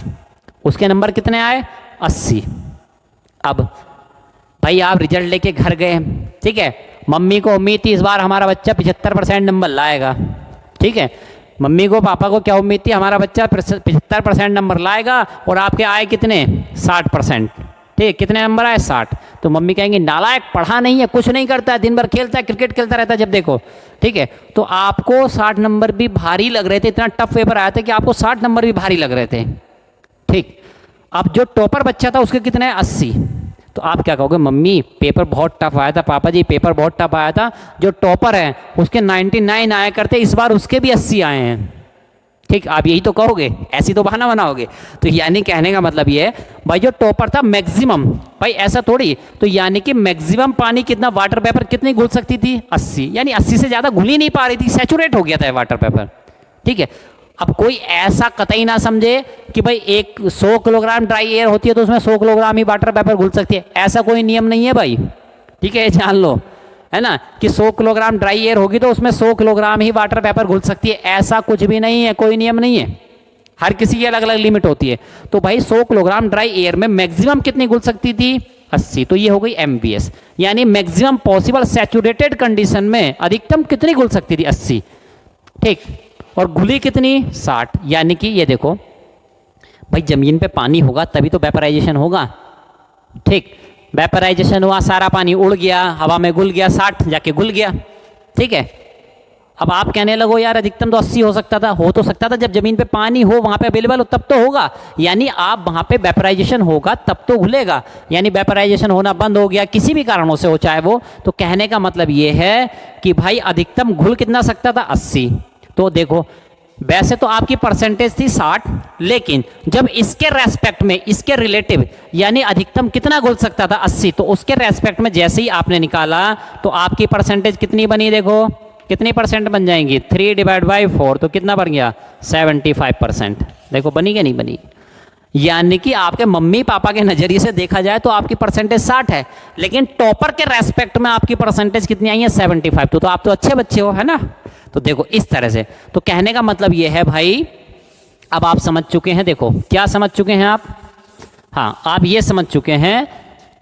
उसके नंबर कितने आए? 80। अब भाई आप रिजल्ट लेके घर गए, ठीक है, मम्मी को उम्मीद थी इस बार हमारा बच्चा 75% नंबर लाएगा। ठीक है, मम्मी को पापा को क्या उम्मीद थी, हमारा बच्चा 75% नंबर लाएगा, और आपके आए कितने? 60%। ठीक है, कितने नंबर आए? 60। तो मम्मी कहेंगे नालायक, पढ़ा नहीं है, कुछ नहीं करता है, दिन भर खेलता है, क्रिकेट खेलता रहता है जब देखो। ठीक है, तो आपको 60 नंबर भी भारी लग रहे थे, इतना टफ पेपर आया था कि आपको 60 नंबर भी भारी लग रहे थे। ठीक, अब जो टॉपर बच्चा था उसके कितने? 80। तो आप क्या कहोगे, मम्मी पेपर बहुत टफ आया था, पापा जी पेपर बहुत टफ आया था, जो टॉपर है उसके 99 आया करते, इस बार उसके भी 80 आए हैं। ठीक, आप यही तो कहोगे, ऐसी तो बहाना बनाओगे। तो यानी कहने का मतलब ये है भाई, जो टॉपर था मैक्सिमम, भाई ऐसा थोड़ी, तो यानी कि मैक्सिमम पानी कितना, वाटर वेपर कितनी घुल सकती थी? 80। यानी 80 से ज़्यादा घुल ही नहीं पा रही थी, सैचुरेट हो गया था वाटर वेपर। ठीक है, अब कोई ऐसा कतई ना समझे कि भाई 100 किलोग्राम ड्राई एयर होती है तो उसमें 100 किलोग्राम ही वाटर वेपर घुल सकती है, ऐसा कोई नियम नहीं है भाई। ठीक है, ये जान लो, है ना, कि 100 किलोग्राम ड्राई एयर होगी तो उसमें 100 किलोग्राम ही वाटर वेपर घुल सकती है, ऐसा कुछ भी नहीं है, कोई नियम नहीं है। हर किसी की अलग अलग लिमिट होती है। तो भाई 100 किलोग्राम ड्राई एयर में मैक्सिमम कितनी घुल सकती थी? 80। तो ये हो गई MVS, यानी मैक्सिमम पॉसिबल सैचुरेटेड कंडीशन में अधिकतम कितनी घुल सकती थी? 80। ठीक, और घुली कितनी? 60। यानी कि ये देखो भाई, जमीन पे पानी होगा तभी तो वेपराइजेशन होगा। ठीक, वेपराइजेशन हुआ, सारा पानी उड़ गया, हवा में घुल गया, 60 जाके घुल गया। ठीक है, अब आप कहने लगो यार अधिकतम तो 80 हो सकता था। हो तो सकता था, जब जमीन पे पानी हो, वहां पे अवेलेबल हो, तब तो होगा। यानी आप वहां पे वेपराइजेशन होगा तब तो घुलेगा। यानी वेपराइजेशन होना बंद हो गया किसी भी कारणों से हो, चाहे वो, तो कहने का मतलब ये है कि भाई अधिकतम घुल कितना सकता था? 80। तो देखो वैसे तो आपकी परसेंटेज थी 60, लेकिन जब इसके रेस्पेक्ट में, इसके रिलेटिव, यानी अधिकतम कितना घुल सकता था? 80। तो उसके रेस्पेक्ट में जैसे ही आपने निकाला तो आपकी परसेंटेज कितनी बनी? देखो कितनी परसेंट बन जाएंगी, 3/4 तो कितना बन गया 75%। देखो बनी क्या नहीं बनी। यानी कि आपके मम्मी पापा के नज़रिए से देखा जाए तो आपकी परसेंटेज 60 है, लेकिन टॉपर के रेस्पेक्ट में आपकी परसेंटेज कितनी आई है 75। तो आप तो अच्छे बच्चे हो, है ना। तो देखो इस तरह से, तो कहने का मतलब ये है भाई, अब आप समझ चुके हैं। देखो क्या समझ चुके हैं आप, हाँ आप ये समझ चुके हैं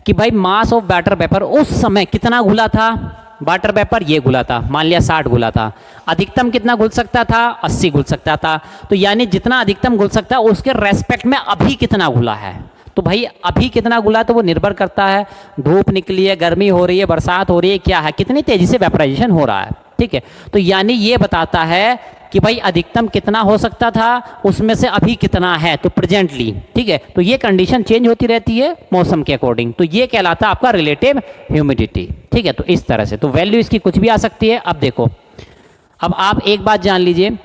कि भाई मास ऑफ वाटर वेपर उस समय कितना घुला था, वाटर वेपर ये घुला था, मान लिया 60 घुला था। अधिकतम कितना घुल सकता था, 80 घुल सकता था। तो यानी जितना अधिकतम घुल सकता है उसके रेस्पेक्ट में अभी कितना घुला है। तो भाई अभी कितना घुला तो वो निर्भर करता है, धूप निकली है, गर्मी हो रही है, बरसात हो रही है, क्या है, कितनी तेजी से वेपराइजेशन हो रहा है, ठीक है। तो यानी ये बताता है कि भाई अधिकतम कितना हो सकता था, उसमें से अभी कितना है, तो प्रेजेंटली, ठीक है। तो ये कंडीशन चेंज होती रहती है मौसम के अकॉर्डिंग, तो ये कहलाता है आपका रिलेटिव ह्यूमिडिटी, ठीक है। तो इस तरह से तो वैल्यू इसकी कुछ भी आ सकती है। अब देखो, अब आप एक बात जान लीजिए,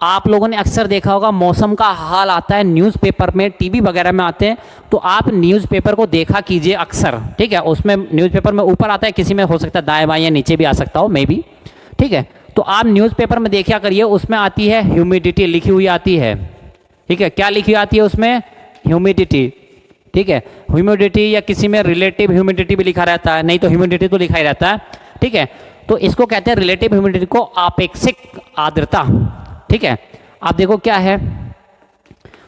आप लोगों ने अक्सर देखा होगा मौसम का हाल आता है न्यूज़पेपर में, टीवी वगैरह में आते हैं, तो आप न्यूज़पेपर को देखा कीजिए अक्सर, ठीक है। उसमें न्यूज़पेपर में ऊपर आता है, किसी में हो सकता है दाएं बाएं या नीचे भी आ सकता हो मे बी, ठीक है। तो आप न्यूज़पेपर में देखा करिए, उसमें आती है ह्यूमिडिटी लिखी हुई आती है, ठीक है। क्या लिखी आती है उसमें, ह्यूमिडिटी, ठीक है। ह्यूमिडिटी या किसी में रिलेटिव ह्यूमिडिटी भी लिखा रहता है, नहीं तो ह्यूमिडिटी तो लिखा ही रहता है, ठीक है। तो इसको कहते हैं रिलेटिव ह्यूमिडिटी को आपेक्षिक आर्द्रता, ठीक है। आप देखो क्या है,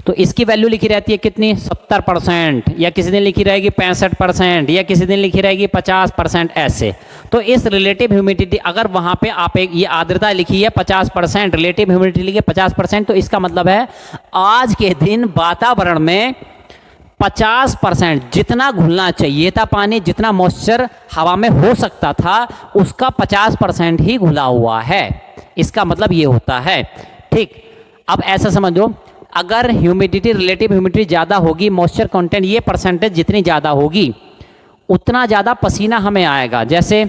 तो इसकी वैल्यू लिखी रहती है कितनी 70%, या किसी दिन लिखी रहेगी 65%, या किसी दिन लिखी रहेगी 50%, ऐसे। तो इस रिलेटिव ह्यूमिडिटी अगर वहाँ पे आप एक ये आर्द्रता लिखी है 50%, रिलेटिव ह्यूमिडिटी लिखी है 50%, तो इसका मतलब है आज के दिन वातावरण में 50% जितना घुलना चाहिए था पानी, जितना मॉइस्चर हवा में हो सकता था, उसका 50% ही घुला हुआ है। इसका मतलब ये होता है, ठीक। अब ऐसा समझो, अगर ह्यूमिडिटी रिलेटिव ह्यूमिडिटी ज़्यादा होगी, मॉइस्चर कंटेंट ये परसेंटेज जितनी ज़्यादा होगी उतना ज़्यादा पसीना हमें आएगा। जैसे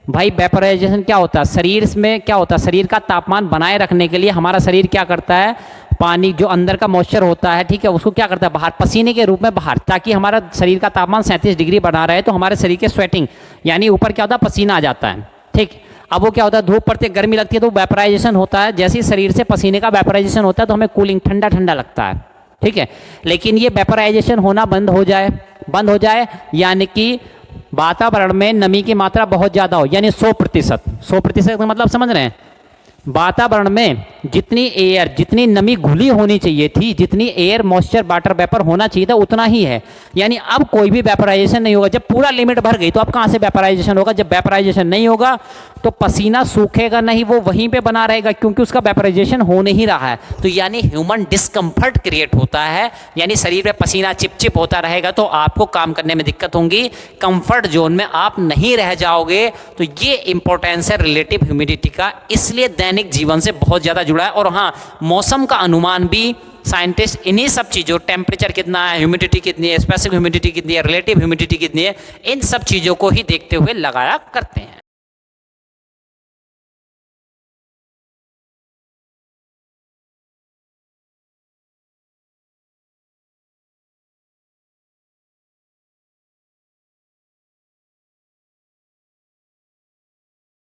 भाई वेपराइजेशन क्या होता है शरीर में, क्या होता है, शरीर का तापमान बनाए रखने के लिए हमारा शरीर क्या करता है, पानी जो अंदर का मॉइस्चर होता है, ठीक है, उसको क्या करता है बाहर पसीने के रूप में बाहर, ताकि हमारा शरीर का तापमान 37 डिग्री बना रहे। तो हमारे शरीर के स्वेटिंग यानी ऊपर क्या होता है, पसीना आ जाता है, ठीक। अब वो क्या होता है, धूप पड़ती है, गर्मी लगती है, तो वेपराइजेशन होता है। जैसे ही शरीर से पसीने का वेपराइजेशन होता है तो हमें कूलिंग, ठंडा ठंडा लगता है, ठीक है। लेकिन ये वेपराइजेशन होना बंद हो जाए यानी कि वातावरण में नमी की मात्रा बहुत ज़्यादा हो, यानी 100% का मतलब समझ रहे हैं। वातावरण में जितनी नमी घुली होनी चाहिए थी, जितनी एयर मॉइस्चर वाटर वेपर होना चाहिए था, उतना ही है। यानी अब कोई भी वेपराइजेशन नहीं होगा। जब पूरा लिमिट भर गई तो अब कहाँ से वेपराइजेशन होगा, जब वेपराइजेशन नहीं होगा तो पसीना सूखेगा नहीं, वो वहीं पे बना रहेगा, क्योंकि उसका वेपराइजेशन हो नहीं रहा है। तो यानी ह्यूमन डिस्कम्फर्ट क्रिएट होता है, यानी शरीर में पसीना चिपचिप होता रहेगा, तो आपको काम करने में दिक्कत होगी, कंफर्ट जोन में आप नहीं रह जाओगे। तो ये इंपॉर्टेंस है रिलेटिव ह्यूमिडिटी का, इसलिए दैनिक जीवन से बहुत ज़्यादा जुड़ा है। और हाँ, मौसम का अनुमान भी साइंटिस्ट इन्हीं सब चीज़ों, टेम्परेचर कितना है, ह्यूमिडिटी कितनी है, स्पेसिफिक ह्यूमिडिटी कितनी है, रिलेटिव ह्यूमिडिटी कितनी है, इन सब चीज़ों को ही देखते हुए लगाया करते हैं।